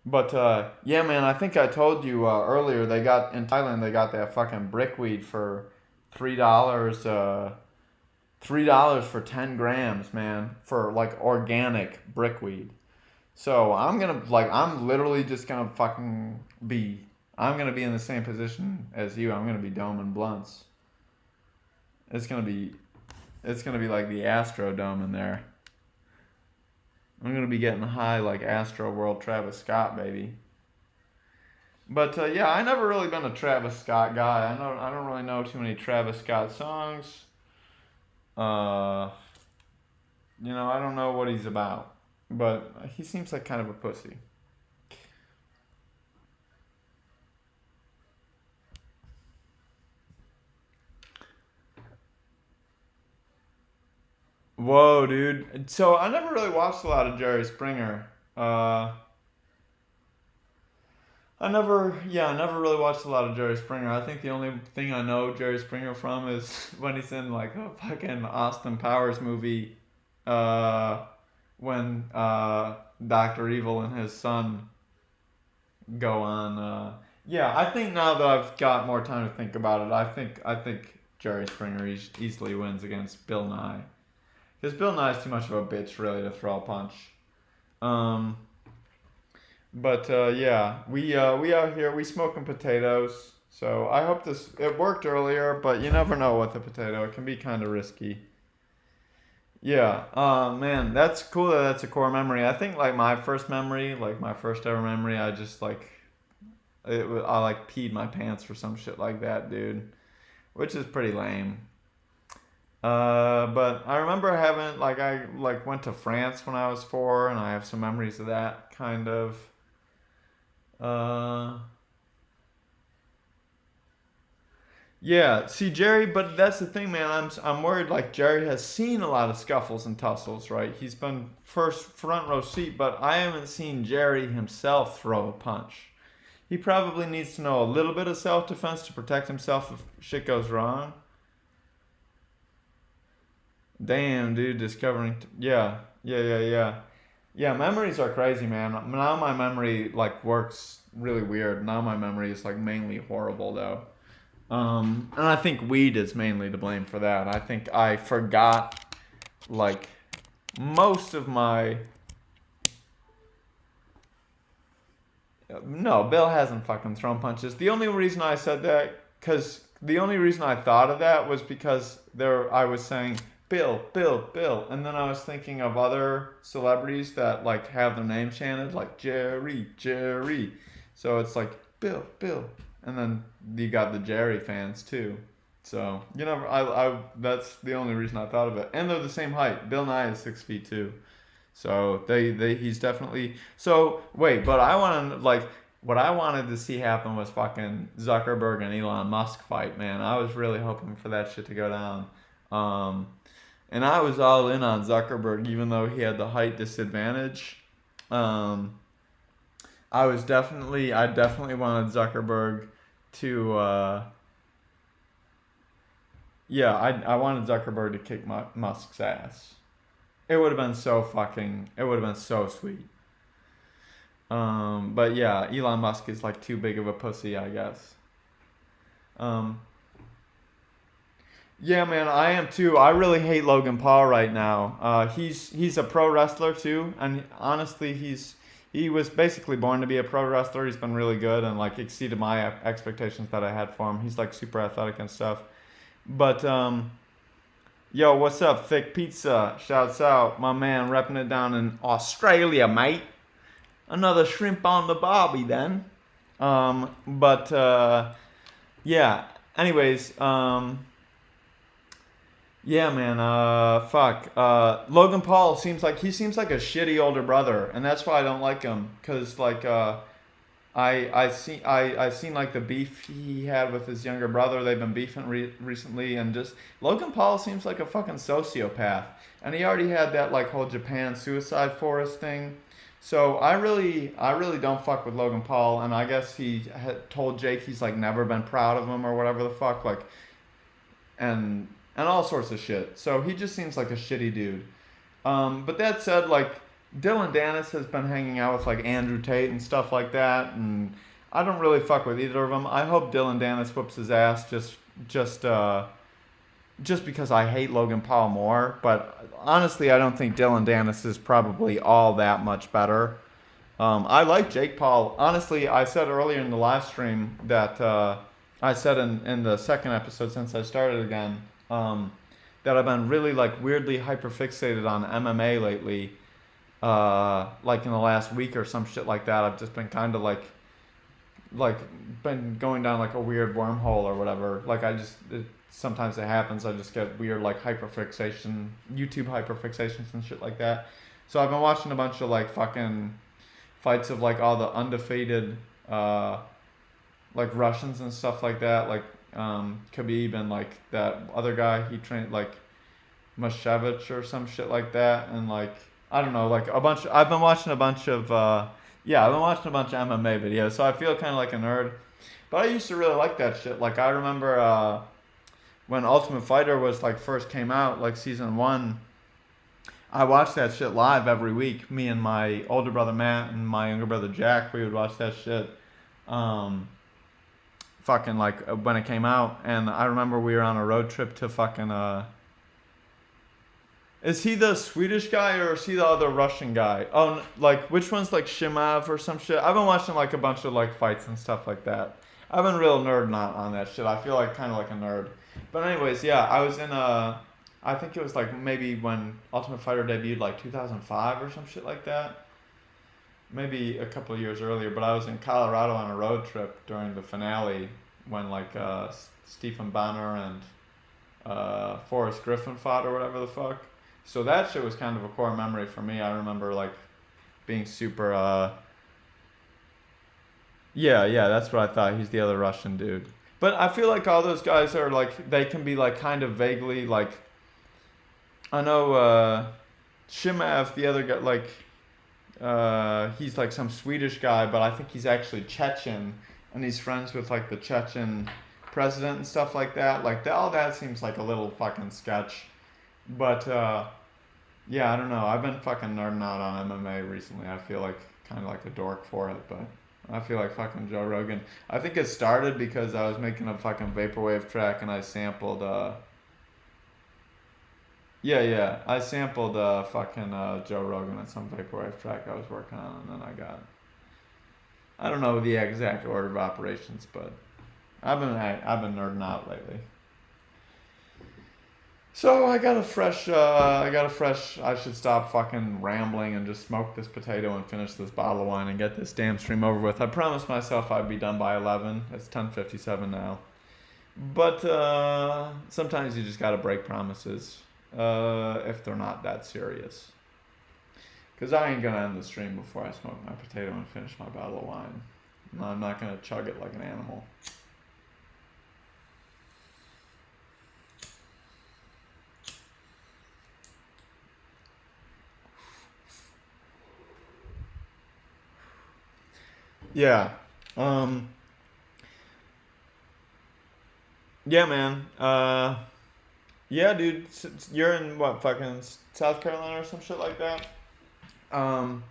But yeah, man, I think I told you earlier. They got in Thailand. They got that fucking brickweed for $3. $3 for 10 grams, man, for like organic brickweed. So I'm literally just gonna fucking be. I'm gonna be in the same position as you. I'm gonna be doming blunts. It's gonna be, it's gonna be like the Astro Dome in there. I'm gonna be getting high like Astro World Travis Scott, baby. But yeah, I never really been a Travis Scott guy. I don't really know too many Travis Scott songs. Uh, I don't know what he's about, but he seems like kind of a pussy. Whoa, dude. So I never really watched a lot of Jerry Springer. I never really watched a lot of Jerry Springer. I think the only thing I know Jerry Springer from is when he's in like a fucking Austin Powers movie, uh, when Doctor Evil and his son go on. Yeah, I think now that I've got more time to think about it, I think Jerry Springer easily wins against Bill Nye. Because Bill Nye's too much of a bitch, really, to throw a punch. Um, but yeah, we out here, we smoking potatoes. So I hope it worked earlier, but you never know with a potato. It can be kind of risky. Yeah, man, that's cool that that's a core memory. I think like my first memory, like my first ever memory, I just like I like peed my pants or some shit like that, dude, which is pretty lame. But I remember having like I like went to France when I was 4, and I have some memories of that kind of. Uh, yeah, see Jerry, but that's the thing, man. I'm worried. Like Jerry has seen a lot of scuffles and tussles, right? He's been first front row seat, but I haven't seen Jerry himself throw a punch. He probably needs to know a little bit of self defense to protect himself if shit goes wrong. Damn, dude, discovering. Yeah, yeah, yeah, yeah. Yeah, memories are crazy, man. Now my memory like works really weird. Now my memory is like mainly horrible though. And I think weed is mainly to blame for that. I think I forgot like most of my. No, Bill hasn't fucking thrown punches. The only reason I said that, because the only reason I thought of that was because I was saying Bill, Bill, Bill, and then I was thinking of other celebrities that like have their name chanted, like Jerry, Jerry. So it's like Bill, Bill, and then you got the Jerry fans too. So that's the only reason I thought of it. And they're the same height. Bill Nye is 6 feet too. So he's definitely. So wait, but I want to like what I wanted to see happen was fucking Zuckerberg and Elon Musk fight, man. I was really hoping for that shit to go down. Um, and I was all in on Zuckerberg, even though he had the height disadvantage. Um, I definitely wanted Zuckerberg to. Yeah, I wanted Zuckerberg to kick Musk's ass. It would have been so sweet. But yeah, Elon Musk is like too big of a pussy, I guess. Um, yeah, man, I am too. I really hate Logan Paul right now. He's a pro wrestler too, and honestly, he was basically born to be a pro wrestler. He's been really good and like exceeded my expectations that I had for him. He's like super athletic and stuff. But yo, what's up, Thick Pizza? Shouts out, my man, repping it down in Australia, mate. Another shrimp on the barbie, then. But yeah. Anyways, yeah, man. Fuck. Logan Paul seems like a shitty older brother, and that's why I don't like him. Cause like I seen like the beef he had with his younger brother. They've been beefing recently, and just Logan Paul seems like a fucking sociopath, and he already had that like whole Japan suicide forest thing. So I really don't fuck with Logan Paul, and I guess he had told Jake he's like never been proud of him or whatever the fuck. Like and all sorts of shit. So he just seems like a shitty dude. But that said, like Dylan Dennis has been hanging out with like Andrew Tate and stuff like that, and I don't really fuck with either of them. I hope Dylan Dennis whoops his ass just just because I hate Logan Paul more. But honestly, I don't think Dylan Dennis is probably all that much better. I like Jake Paul. Honestly, I said earlier in the live stream that I said in the second episode since I started again that I've been really like weirdly hyper fixated on MMA lately. Like in the last week or some shit like that. I've just been kind of like been going down like a weird wormhole or whatever. Like sometimes it happens. I just get weird like hyperfixation, YouTube hyperfixations and shit like that. So I've been watching a bunch of like fucking fights of like all the undefeated like Russians and stuff like that. Like Khabib and like that other guy he trained like Mashevich or some shit like that. And like I don't know, like a bunch. I've been watching a bunch of I've been watching a bunch of MMA videos. So I feel kind of like a nerd. But I used to really like that shit. Like I remember when Ultimate Fighter was like first came out, like season 1, I watched that shit live every week. Me and my older brother Matt and my younger brother Jack, we would watch that shit. Fucking like when it came out, and I remember we were on a road trip to fucking Is he the Swedish guy or is he the other Russian guy? Oh, like which one's like Shimav or some shit? I've been watching like a bunch of like fights and stuff like that. I've been real nerd not on that shit. I feel like kind of like a nerd. But anyways, yeah, I was in I think it was like maybe when Ultimate Fighter debuted, like 2005 or some shit like that. Maybe a couple of years earlier, but I was in Colorado on a road trip during the finale when like Stephen Banner and Forrest Griffin fought or whatever the fuck. So that shit was kind of a core memory for me. I remember like being super yeah, that's what I thought. He's the other Russian dude. But I feel like all those guys are like they can be like kind of vaguely like I know Shimaev, the other guy, like he's like some Swedish guy, but I think he's actually Chechen, and he's friends with like the Chechen president and stuff like that. Like all that seems like a little fucking sketch. But yeah, I don't know. I've been fucking nerding out on MMA recently. I feel like kind of like a dork for it, but I feel like fucking Joe Rogan. I think it started because I was making a fucking vaporwave track and I sampled yeah, I sampled fucking Joe Rogan at some vaporwave track I was working on, and then I don't know the exact order of operations, but I've been nerding out lately. So I got a fresh. I should stop fucking rambling and just smoke this potato and finish this bottle of wine and get this damn stream over with. I promised myself I'd be done by 11. It's 10:57 now. But sometimes you just gotta break promises if they're not that serious. Cause I ain't gonna end the stream before I smoke my potato and finish my bottle of wine. No, I'm not gonna chug it like an animal. Yeah. Um. Yeah, man. Yeah, dude. You're in what fucking South Carolina or some shit like that. Um.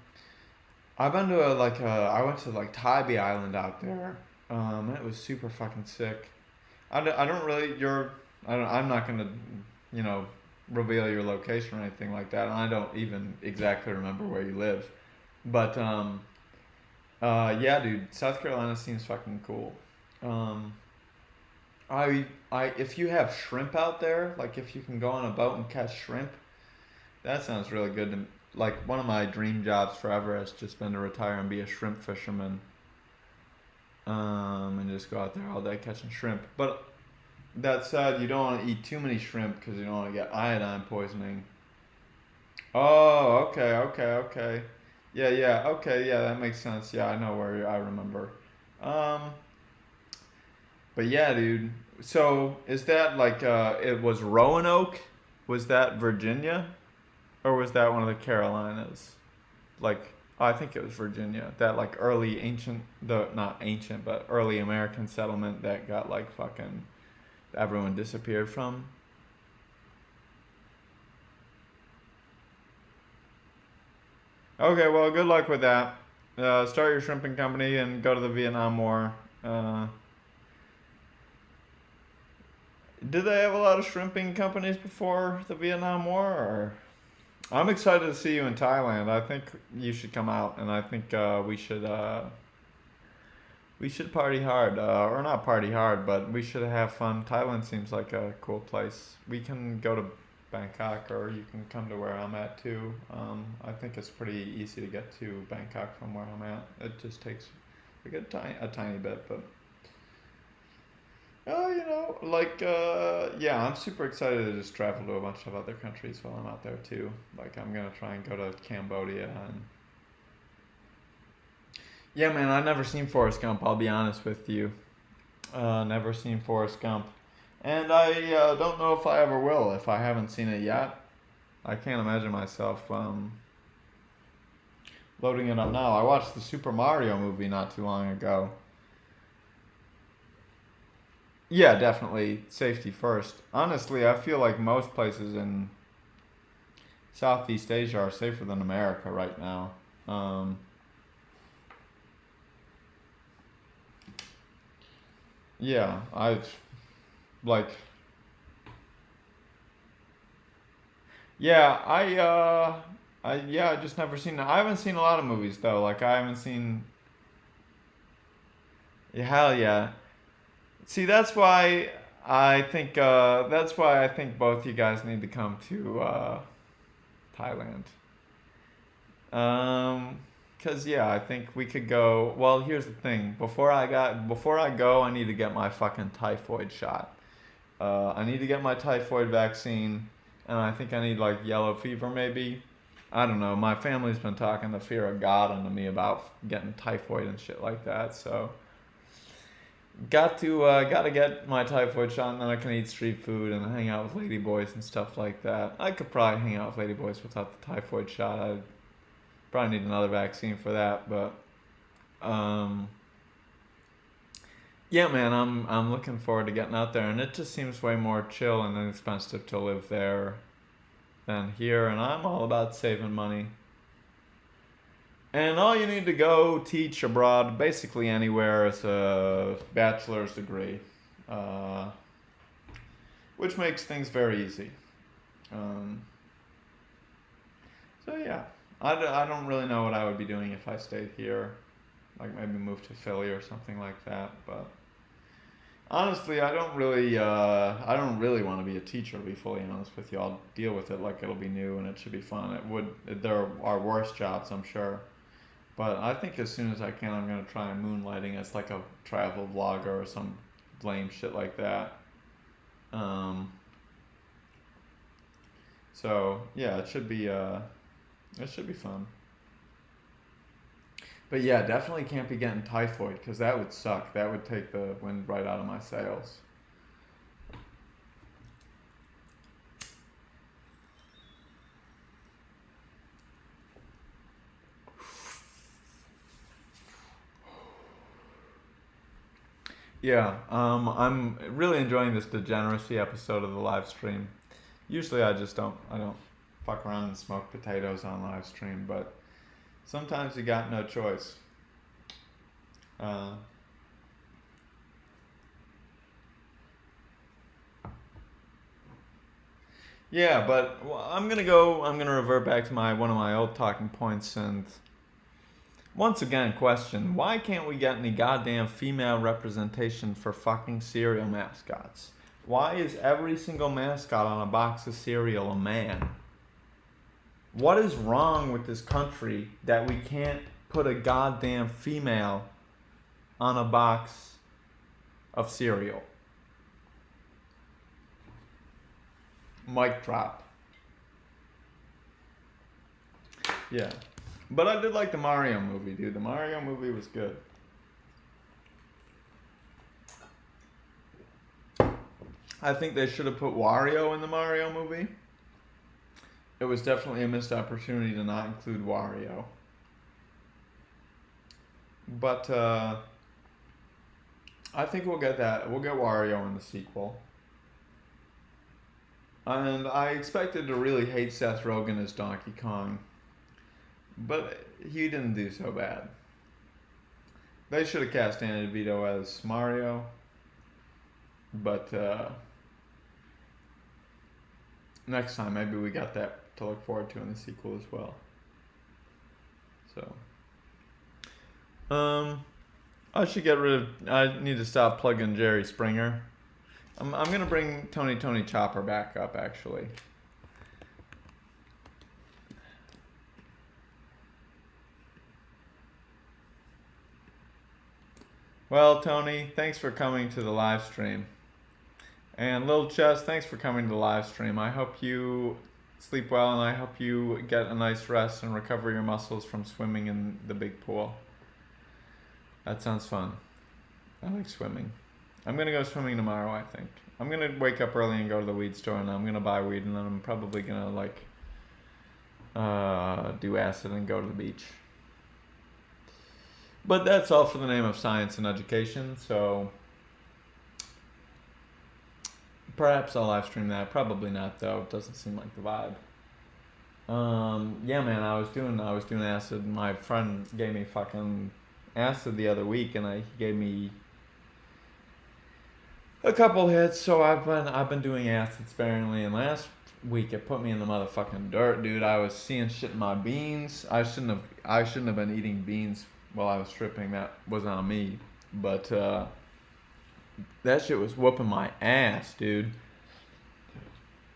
I've been to I went to like Tybee Island out there. It was super fucking sick. I don't really I'm not gonna you know reveal your location or anything like that. And I don't even exactly remember where you live. But yeah, dude, South Carolina seems fucking cool. Um, I if you have shrimp out there, like if you can go on a boat and catch shrimp, that sounds really good. Like one of my dream jobs forever has just been to retire and be a shrimp fisherman. And just go out there all day catching shrimp. But that said, you don't want to eat too many shrimp because you don't want to get iodine poisoning. Oh, okay. Yeah, okay, yeah, that makes sense. Yeah, I know where I remember. Um, but yeah, dude. So is that like it was Roanoke? Was that Virginia, or was that one of the Carolinas? Like, I think it was Virginia. That like early ancient, the not ancient, but early American settlement that got like fucking everyone disappeared from. Okay, well, good luck with that. Start your shrimping company and go to the Vietnam War. Uh, did they have a lot of shrimping companies before the Vietnam War? Or I'm excited to see you in Thailand. I think you should come out, and I think we should party hard, or not party hard, but we should have fun. Thailand seems like a cool place. We can go to Bangkok, or you can come to where I'm at too. I think it's pretty easy to get to Bangkok from where I'm at. It just takes like a tiny bit, but yeah, I'm super excited to just travel to a bunch of other countries while I'm out there too. Like I'm gonna try and go to Cambodia and yeah, man, I've never seen Forrest Gump. I'll be honest with you. Never seen Forrest Gump. And I don't know if I ever will, if I haven't seen it yet. I can't imagine myself loading it up now. I watched the Super Mario movie not too long ago. Yeah, definitely safety first. Honestly, I feel like most places in Southeast Asia are safer than America right now. Um, yeah, I've like yeah, I just never seen. I haven't seen a lot of movies though. Like I haven't seen. Yeah, hell yeah. See, that's why I think both you guys need to come to Thailand. Um, 'Cause yeah, I think we could go. Well, here's the thing. Before I go, I need to get my fucking typhoid shot. I need to get my typhoid vaccine, and I think I need like yellow fever maybe. I don't know. My family's been talking the fear of God into me about getting typhoid and shit like that. So gotta get my typhoid shot, and then I can eat street food and hang out with ladyboys and stuff like that. I could probably hang out with ladyboys without the typhoid shot. I'd probably need another vaccine for that, but um, yeah, man, I'm looking forward to getting out there, and it just seems way more chill and inexpensive to live there than here, and I'm all about saving money. And all you need to go teach abroad, basically anywhere, is a bachelor's degree, uh, which makes things very easy. Um, so yeah, I don't really know what I would be doing if I stayed here, like maybe move to Philly or something like that, but. Honestly, I don't really want to be a teacher. To be fully honest with you, I'll deal with it like it'll be new and it should be fun. There are worse jobs, I'm sure, but I think as soon as I can, I'm gonna try moonlighting as like a travel vlogger or some lame shit like that. Um, so yeah, it should be fun. But yeah, definitely can't be getting typhoid because that would suck. That would take the wind right out of my sails. Yeah, I'm really enjoying this degeneracy episode of the live stream. Usually I don't fuck around and smoke potatoes on live stream, but sometimes you got no choice. Uh, yeah, but I'm gonna go. I'm gonna revert back to my one of my old talking points, and once again, question: why can't we get any goddamn female representation for fucking cereal mascots? Why is every single mascot on a box of cereal a man? What is wrong with this country that we can't put a goddamn female on a box of cereal? Mic drop. Yeah. But I did like the Mario movie, dude. The Mario movie was good. I think they should have put Wario in the Mario movie. It was definitely a missed opportunity to not include Wario. But I think we'll get that. We'll get Wario in the sequel. And I expected to really hate Seth Rogen as Donkey Kong, but he didn't do so bad. They should have cast Danny DeVito as Mario, but next time maybe we got that to look forward to in the sequel as well. So, I should get rid of. I need to stop plugging Jerry Springer. I'm gonna bring Tony Chopper back up actually. Well, Tony, thanks for coming to the live stream. And Lil Chess, thanks for coming to the live stream. I hope you sleep well and I hope you get a nice rest and recover your muscles from swimming in the big pool. That sounds fun. I like swimming. I'm gonna go swimming tomorrow, I think. I'm gonna wake up early and go to the weed store and I'm gonna buy weed and then I'm probably gonna do acid and go to the beach. But that's all for the name of science and education, so perhaps I'll live stream that. Probably not though. It doesn't seem like the vibe. Yeah, man, I was doing acid. My friend gave me fucking acid the other week, and he gave me a couple hits. So I've been doing acid sparingly, and last week it put me in the motherfucking dirt, dude. I was seeing shit in my beans. I shouldn't have been eating beans while I was tripping. That was on me, but that shit was whooping my ass, dude.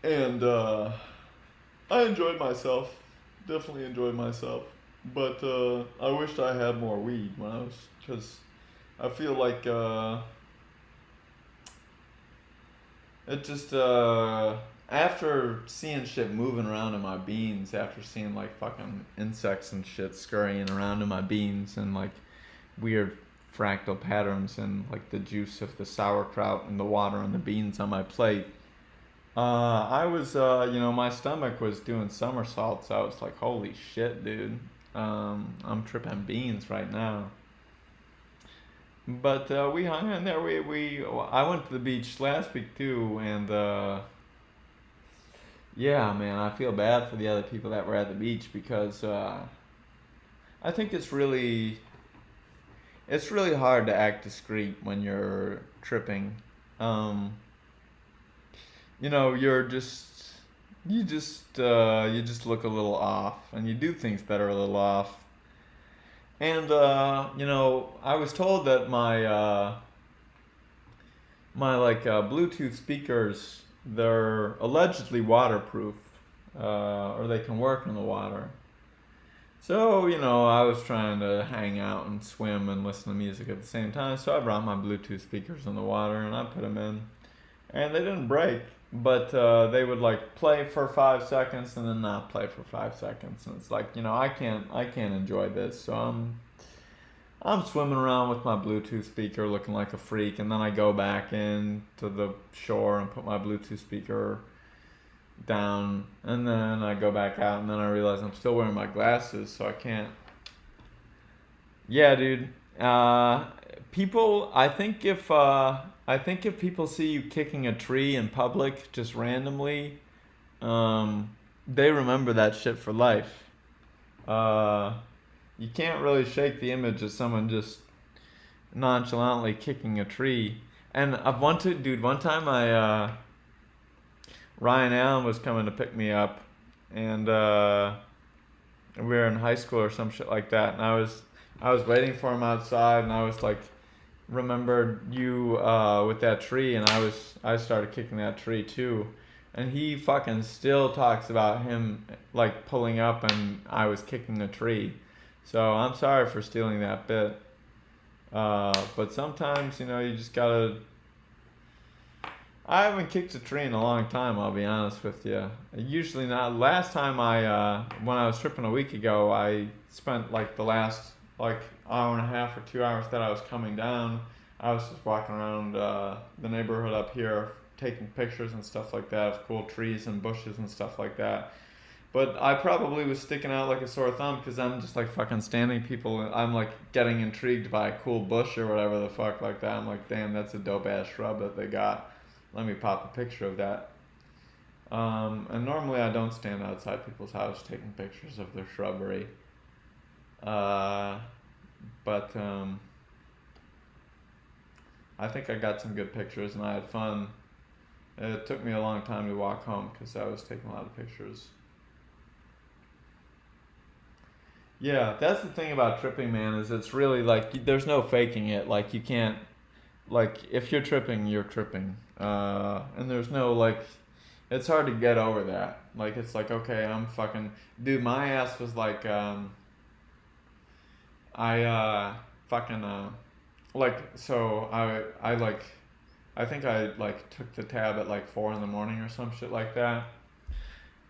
And I enjoyed myself. Definitely enjoyed myself. But I wished I had more weed because I feel like it just, after seeing shit moving around in my beans, after seeing like fucking insects and shit scurrying around in my beans and like weird fractal patterns and like the juice of the sauerkraut and the water and the beans on my plate, I was, my stomach was doing somersaults. I was like, holy shit, dude. I'm tripping beans right now. But we hung in there. I went to the beach last week too, and yeah, man, I feel bad for the other people that were at the beach because I think it's really hard to act discreet when you're tripping. You just look a little off, and you do things that are a little off. And I was told that my Bluetooth speakers, they're allegedly waterproof, or they can work in the water. So, I was trying to hang out and swim and listen to music at the same time, so I brought my Bluetooth speakers in the water and I put them in. And they didn't break, but they would like play for 5 seconds and then not play for 5 seconds. And it's like, I can't enjoy this. So I'm swimming around with my Bluetooth speaker looking like a freak, and then I go back in to the shore and put my Bluetooth speaker down, and then I go back out, and then I realize I'm still wearing my glasses, so I can't. Yeah, dude. People, I think if people see you kicking a tree in public just randomly, they remember that shit for life. You can't really shake the image of someone just nonchalantly kicking a tree. And one time Ryan Allen was coming to pick me up, and we were in high school or some shit like that, and I was waiting for him outside, and I was like, remembered you with that tree, and I started kicking that tree too, and he fucking still talks about him like pulling up and I was kicking a tree. So I'm sorry for stealing that bit, but sometimes you just gotta. I haven't kicked a tree in a long time, I'll be honest with you. Usually not. Last time when I was tripping a week ago, I spent like the last hour and a half or 2 hours that I was coming down. I was just walking around the neighborhood up here, taking pictures and stuff like that of cool trees and bushes and stuff like that. But I probably was sticking out like a sore thumb because I'm just like fucking standing people. I'm like getting intrigued by a cool bush or whatever the fuck like that. I'm like, damn, that's a dope ass shrub that they got. Let me pop a picture of that. And normally I don't stand outside people's house taking pictures of their shrubbery. Uh, but I think I got some good pictures and I had fun. It took me a long time to walk home because I was taking a lot of pictures. Yeah, that's the thing about tripping, man, is it's really like there's no faking it. Like you can't, like if you're tripping, you're tripping. And there's no like it's hard to get over that. Like it's like okay, I'm fucking dude, my ass was like I fucking like so I like I think I like took the tab at like 4 in the morning or some shit like that.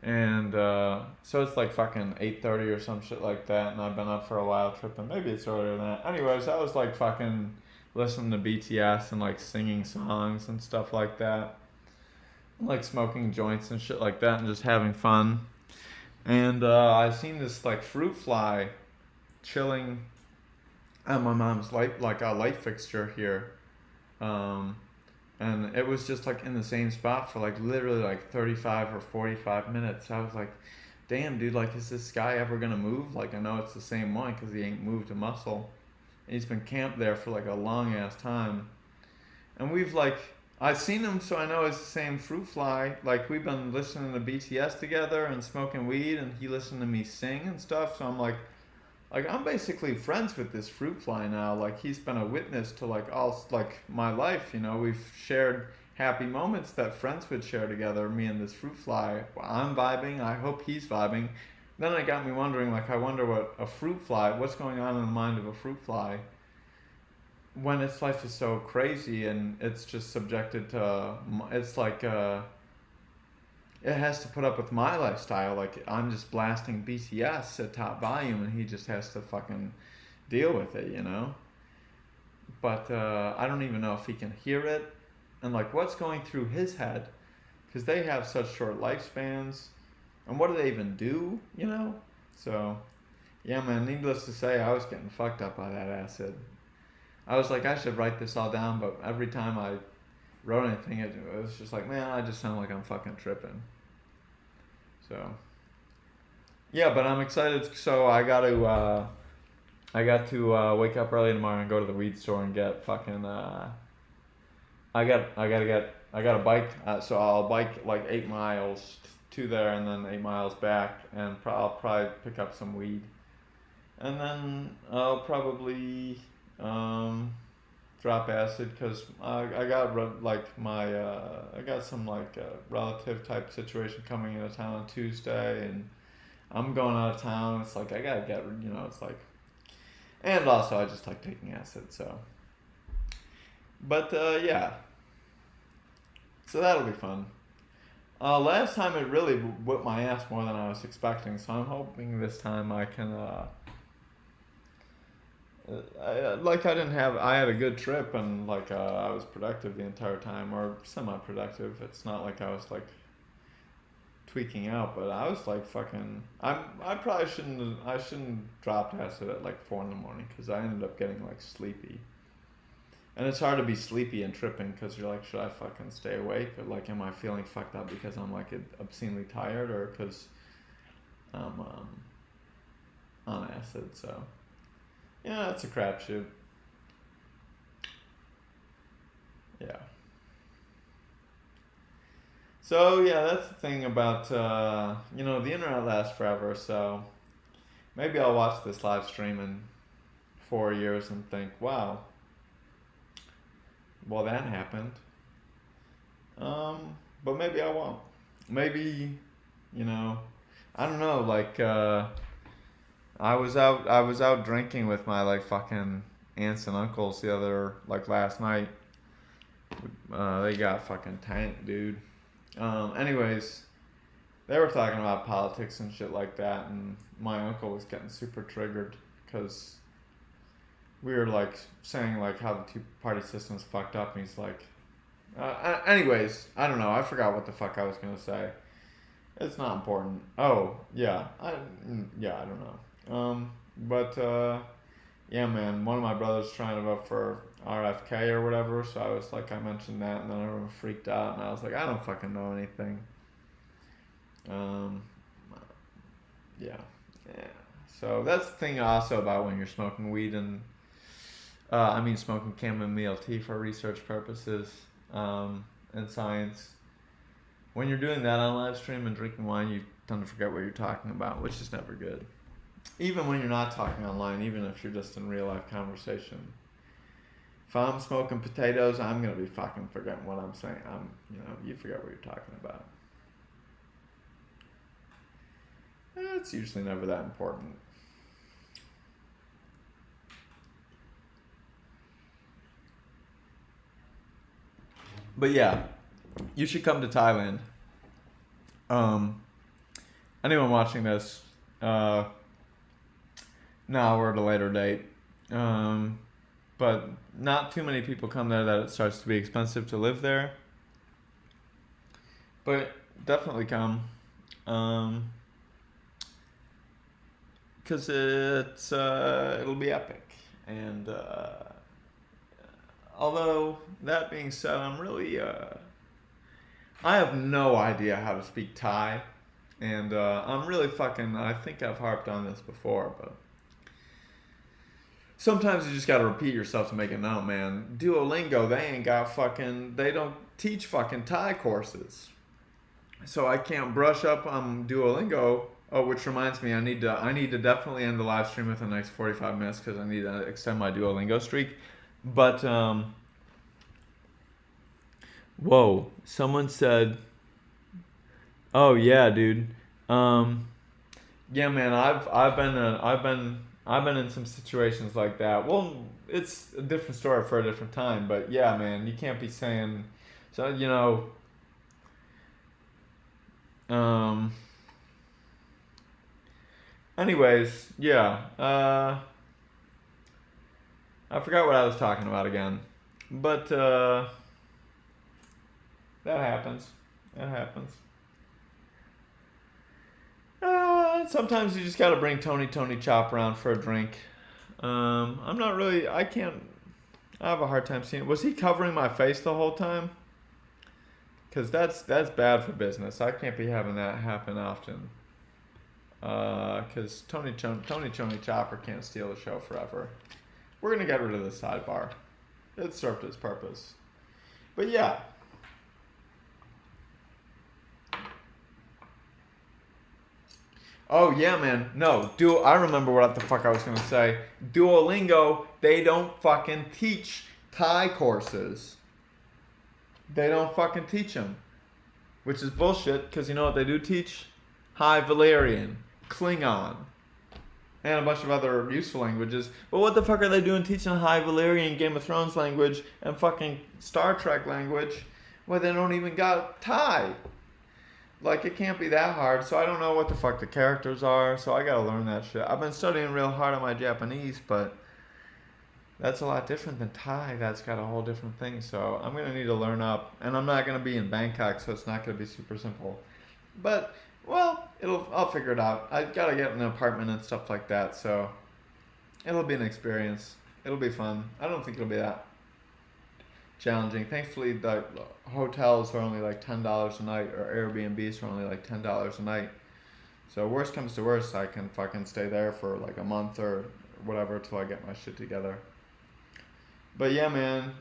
And so it's like fucking 8:30 or some shit like that, and I've been up for a while tripping. Maybe it's earlier than that. Anyways, I was like fucking listening to BTS and like singing songs and stuff like that, and, like smoking joints and shit like that, and just having fun. And I seen this like fruit fly chilling at my mom's light, like a light fixture here. Um, and it was just like in the same spot for like literally like 35 or 45 minutes. I was like, damn, dude, like, is this guy ever gonna move? Like, I know it's the same one because he ain't moved a muscle. And he's been camped there for like a long ass time. And we've like, I've seen him, so I know it's the same fruit fly. Like, we've been listening to BTS together and smoking weed, and he listened to me sing and stuff. So I'm like I'm basically friends with this fruit fly now. Like he's been a witness to like all like my life. You know, we've shared happy moments that friends would share together. Me and this fruit fly. I'm vibing. I hope he's vibing. Then it got me wondering. Like I wonder what a fruit fly. What's going on in the mind of a fruit fly when its life is so crazy and it's just subjected to. It's like. It has to put up with my lifestyle. Like I'm just blasting BTS at top volume, and he just has to fucking deal with it, you know. But I don't even know if he can hear it, and like what's going through his head, because they have such short lifespans, and what do they even do, you know? So, yeah, man. Needless to say, I was getting fucked up by that acid. I was like, I should write this all down, but every time I wrote anything, it was just like, man, I just sound like I'm fucking tripping. So, yeah, but I'm excited. So I got to wake up early tomorrow and go to the weed store and get fucking. I got a bike. So I'll bike like 8 miles to there and then 8 miles back, and I'll probably pick up some weed, and then I'll probably drop acid because I got like my I got some like relative type situation coming into town on Tuesday, and I'm going out of town. It's like I gotta get, you know, it's like, and also I just like taking acid. So, but yeah, so that'll be fun. Last time it really whipped my ass more than I was expecting, so I'm hoping this time I can. I didn't have. I had a good trip and like I was productive the entire time, or semi-productive. It's not like I was like tweaking out, but I was like fucking. I probably shouldn't. I shouldn't dropped acid at like 4 in the morning because I ended up getting like sleepy. And it's hard to be sleepy and tripping because you're like, should I fucking stay awake? Or like, am I feeling fucked up because I'm like obscenely tired or because I'm on acid? So. Yeah, it's a crapshoot. Yeah. So yeah, that's the thing about you know, the internet lasts forever. So maybe I'll watch this live stream in 4 years and think, wow, well that happened. But maybe I won't. Maybe, you know, I don't know. Like I was out drinking with my like fucking aunts and uncles the other like last night. They got fucking tanked, dude. Anyways, they were talking about politics and shit like that, and my uncle was getting super triggered because we were like saying like how the two-party system's fucked up, and he's like, anyways, I don't know. I forgot what the fuck I was gonna say. It's not important. Oh yeah, yeah, I don't know. But yeah, man, one of my brothers trying to vote for RFK or whatever, so I was like, I mentioned that, and then everyone freaked out, and I was like, I don't fucking know anything. Um, yeah. Yeah. So that's the thing also about when you're smoking weed and smoking chamomile tea for research purposes and science. When you're doing that on live stream and drinking wine, you tend to forget what you're talking about, which is never good. Even when you're not talking online, even if you're just in real life conversation. If I'm smoking potatoes, I'm gonna be fucking forgetting what I'm saying. You forget what you're talking about. It's usually never that important. But yeah, you should come to Thailand. Anyone watching this, now or at a later date, but not too many people come there that it starts to be expensive to live there. But definitely come, because it'll be epic. And although that being said, I have no idea how to speak Thai, and I'm really fucking. I think I've harped on this before, but sometimes you just gotta repeat yourself to make it known, man. Duolingo, they don't teach fucking Thai courses. So I can't brush up on Duolingo. Oh, which reminds me, I need to definitely end the live stream within the next 45 minutes because I need to extend my Duolingo streak. But whoa, someone said, "Oh yeah, dude. Yeah, man, I've been in some situations like that. Well, it's a different story for a different time, but yeah, man, you can't be saying so, anyways, yeah. I forgot what I was talking about again. But that happens. That happens. Sometimes you just gotta bring Tony Chop around for a drink. I'm not really. I can't. I have a hard time seeing. Was he covering my face the whole time? Because that's bad for business. I can't be having that happen often. Because Tony Chopper can't steal the show forever. We're gonna get rid of the sidebar. It served its purpose. But yeah. Oh yeah, man. No, I remember what the fuck I was gonna say. Duolingo, they don't fucking teach Thai courses. They don't fucking teach them, which is bullshit. Because you know what they do teach? High Valyrian, Klingon, and a bunch of other useful languages. But what the fuck are they doing teaching High Valyrian, Game of Thrones language, and fucking Star Trek language, where they don't even got Thai? Like, it can't be that hard, so I don't know what the fuck the characters are, so I gotta learn that shit. I've been studying real hard on my Japanese, but that's a lot different than Thai. That's got a whole different thing, so I'm gonna need to learn up. And I'm not gonna be in Bangkok, so it's not gonna be super simple. But, well, I'll figure it out. I gotta get an apartment and stuff like that, so it'll be an experience. It'll be fun. I don't think it'll be that challenging. Thankfully, the hotels are only like $10 a night, or Airbnbs are only like $10 a night. So worst comes to worst, I can fucking stay there for like a month or whatever till I get my shit together. But yeah, man.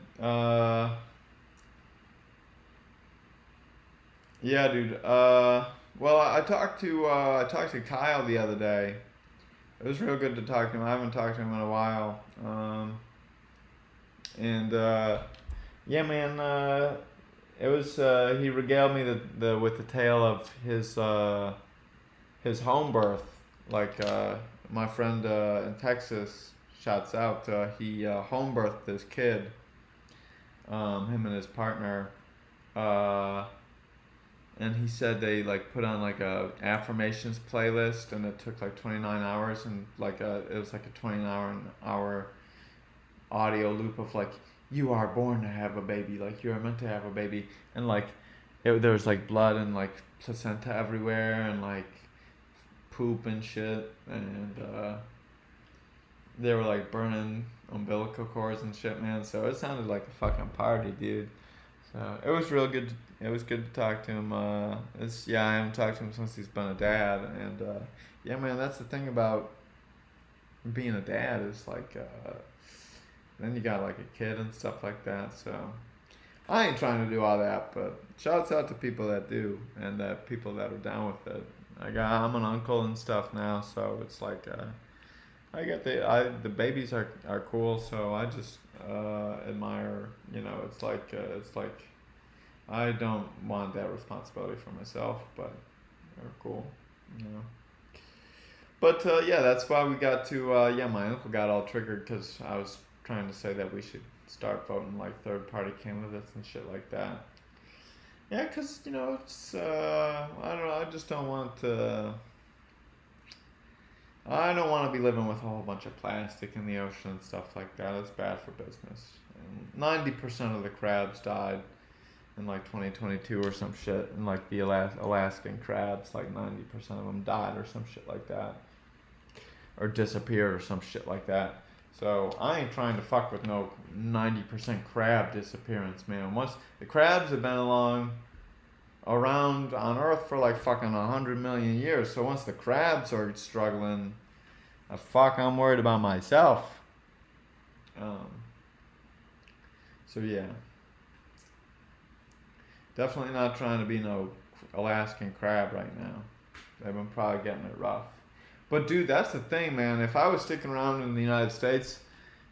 Yeah, dude. Well, I talked to Kyle the other day. It was real good to talk to him. I haven't talked to him in a while. And yeah, man. It was he regaled me with the tale of his home birth. Like my friend in Texas, shouts out. He home birthed this kid. Him and his partner. And he said they like put on like a affirmations playlist, and it took like 29 hours, and it was like a 29-hour audio loop of like, you are born to have a baby, like you are meant to have a baby, and like there was like blood and like placenta everywhere, and like poop and shit, and they were like burning umbilical cords and shit, man. So it sounded like a fucking party, dude. So it was real good. It was good to talk to him. I haven't talked to him since he's been a dad, and yeah, man, that's the thing about being a dad is like, then you got like a kid and stuff like that. So I ain't trying to do all that, but shouts out to people that do and that people that are down with it. I'm an uncle and stuff now, so it's like the babies are cool, so I just admire. It's like I don't want that responsibility for myself, but they're cool, you know. But yeah, that's why we got to. My uncle got all triggered because I was trying to say that we should start voting like third party candidates and shit like that. Yeah, because it's I don't know. I just don't want to. I don't want to be living with a whole bunch of plastic in the ocean and stuff like that. It's bad for business. And 90% of the crabs died in like 2022 or some shit. And like the Alaskan crabs, like 90% of them died or some shit like that. Or disappeared or some shit like that. So I ain't trying to fuck with no 90% crab disappearance, man. Once the crabs have been around on Earth for like fucking 100 million years. So once the crabs are struggling, I'm worried about myself. So yeah, definitely not trying to be no Alaskan crab right now. They've been probably getting it rough. But dude, that's the thing, man. If I was sticking around in the United States,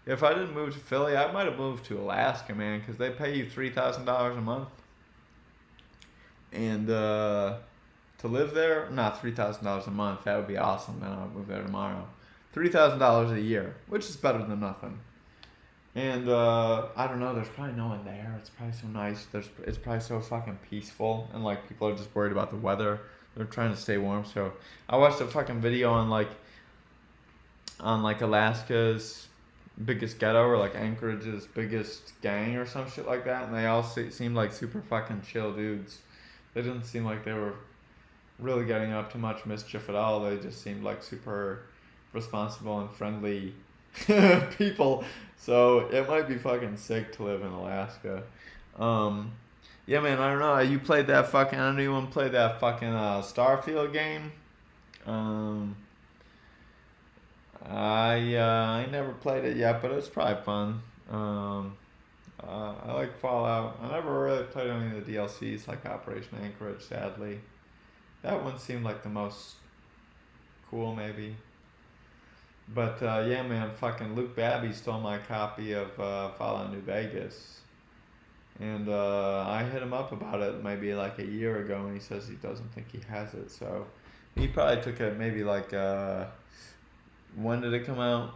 if I didn't move to Philly, I might have moved to Alaska, man, because they pay you $3,000 a month. And to live there, not $3,000 a month. That would be awesome, man. I'll move there tomorrow. $3,000 a year, which is better than nothing. And I don't know. There's probably no one there. It's probably so nice. It's probably so fucking peaceful, and like people are just worried about the weather. They're trying to stay warm. So I watched a fucking video on Alaska's biggest ghetto or like Anchorage's biggest gang or some shit like that, and they all seemed like super fucking chill dudes. They didn't seem like they were really getting up to much mischief at all. They just seemed like super responsible and friendly people. So it might be fucking sick to live in Alaska. Yeah, man, I don't know. You played that fucking. I don't even play that fucking Starfield game. I never played it yet, but it's probably fun. I like Fallout. I never really played any of the DLCs like Operation Anchorage, sadly. That one seemed like the most cool, maybe. But yeah, man, fucking Luke Babby stole my copy of Fallout New Vegas. And I hit him up about it maybe like a year ago, and he says he doesn't think he has it. So he probably took it maybe like, when did it come out?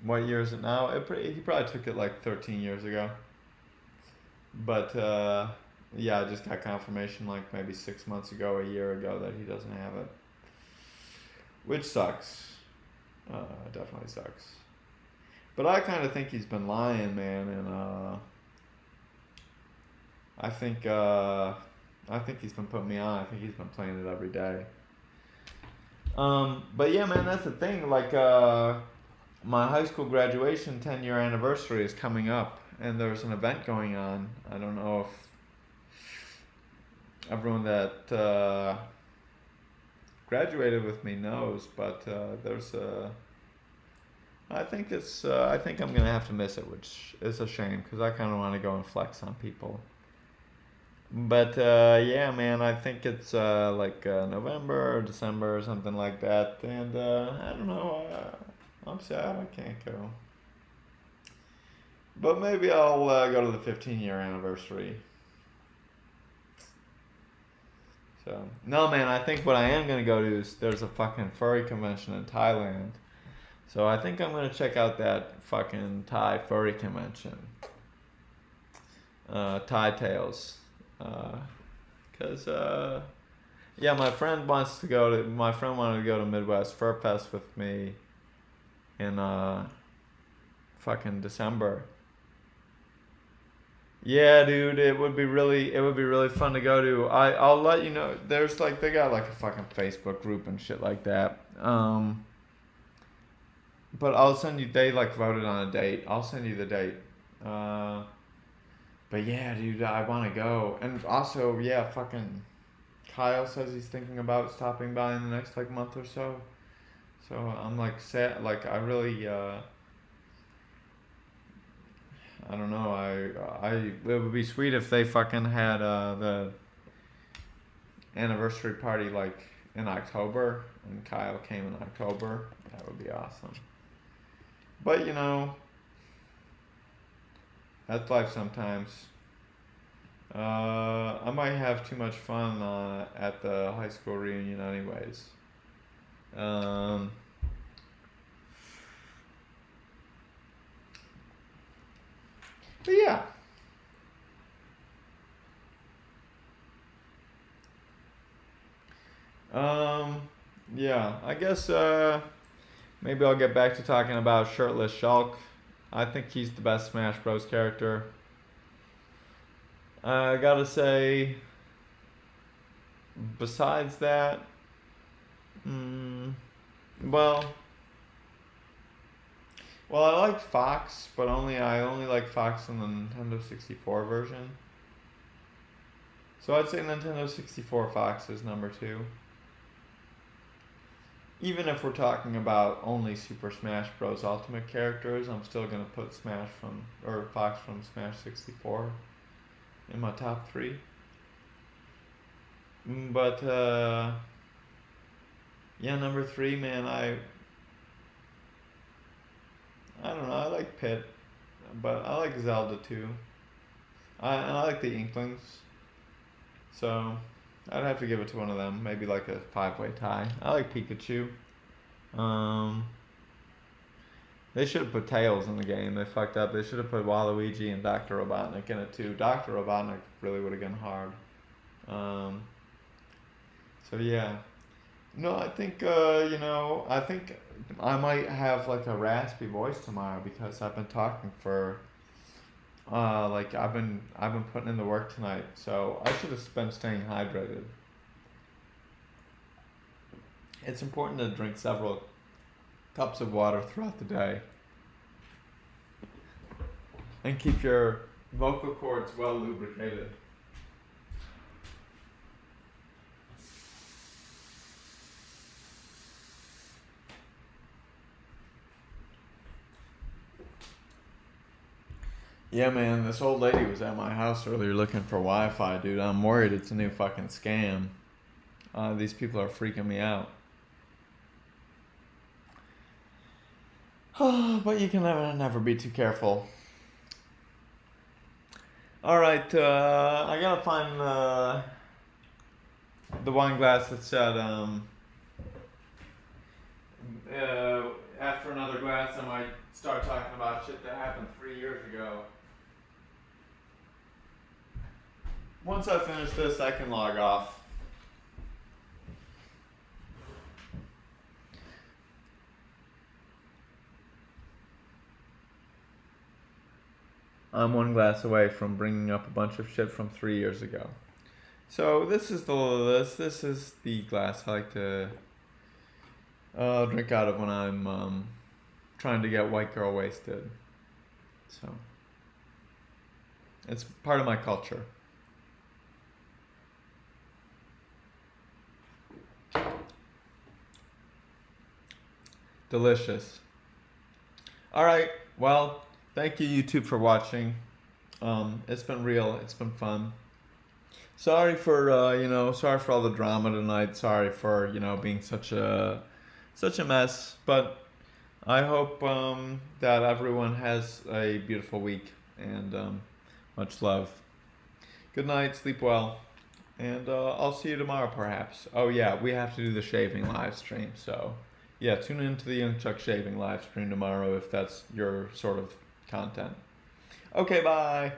What year is it now? He probably took it like 13 years ago. But yeah, I just got confirmation like maybe 6 months ago, a year ago, that he doesn't have it. Which sucks. Definitely sucks. But I kind of think he's been lying, man, and I think he's been putting me on. I think he's been playing it every day. But yeah, man, that's the thing. Like, my high school graduation 10-year anniversary is coming up, and there's an event going on. I don't know if everyone that graduated with me knows, but there's a. I think I'm gonna have to miss it, which is a shame because I kind of want to go and flex on people. But yeah, man, I think it's like November or December or something like that, and I don't know. I'm sad I can't go, but maybe I'll go to the 15-year anniversary. So no, man, I think what I am gonna go to is there's a fucking furry convention in Thailand. So I think I'm gonna check out that fucking Thai furry convention. Thai Tales. Cause yeah, my friend wanted to go to Midwest Fur Fest with me in fucking December. Yeah, dude, it would be really fun to go to. I'll let you know. There's like they got like a fucking Facebook group and shit like that. But I'll send you. They like voted on a date. I'll send you the date. But yeah, dude, I want to go. And also, yeah, fucking Kyle says he's thinking about stopping by in the next like month or so. So I'm like sad. Like I really, I don't know. It would be sweet if they fucking had the anniversary party like in October, and Kyle came in October. That would be awesome. But you know, that's life sometimes. I might have too much fun at the high school reunion, anyways. Um, but yeah. Um, yeah. I guess maybe I'll get back to talking about Shirtless Shulk. I think he's the best Smash Bros. Character. I gotta say, besides that, mm, well, well, I like Fox, but I only like Fox in the Nintendo 64 version. So I'd say Nintendo 64 Fox is number two. Even if we're talking about only Super Smash Bros. Ultimate characters, I'm still gonna put Fox from Smash 64 in my top three. But yeah, number three, man, I don't know. I like Pit, but I like Zelda too. And I like the Inklings, so I'd have to give it to one of them. Maybe like a five-way tie. I like Pikachu. Um, they should have put Tails in the game. They fucked up. They should have put Waluigi and Dr. Robotnik in it too. Dr. Robotnik really would have been hard. Um, so yeah. No, I think I think I might have like a raspy voice tomorrow because I've been talking for like I've been putting in the work tonight. So I should have been staying hydrated. It's important to drink several cups of water throughout the day and keep your vocal cords well lubricated. Yeah, man, this old lady was at my house earlier looking for Wi-Fi, dude. I'm worried it's a new fucking scam. These people are freaking me out. But you can never be too careful. All right, I gotta find the wine glass that said after another glass I might start talking about shit that happened 3 years ago. Once I finish this, I can log off. I'm one glass away from bringing up a bunch of shit from 3 years ago. So this is the glass I like to drink out of when I'm trying to get white girl wasted. So it's part of my culture. Delicious. All right. Well, thank you YouTube for watching. It's been real. It's been fun. Sorry for sorry for all the drama tonight. Sorry for being such a mess. But I hope that everyone has a beautiful week and much love. Good night. Sleep well. And I'll see you tomorrow, perhaps. Oh yeah, we have to do the shaving live stream. So yeah, tune into the Young Chuck shaving live stream tomorrow if that's your sort of content. Okay, bye.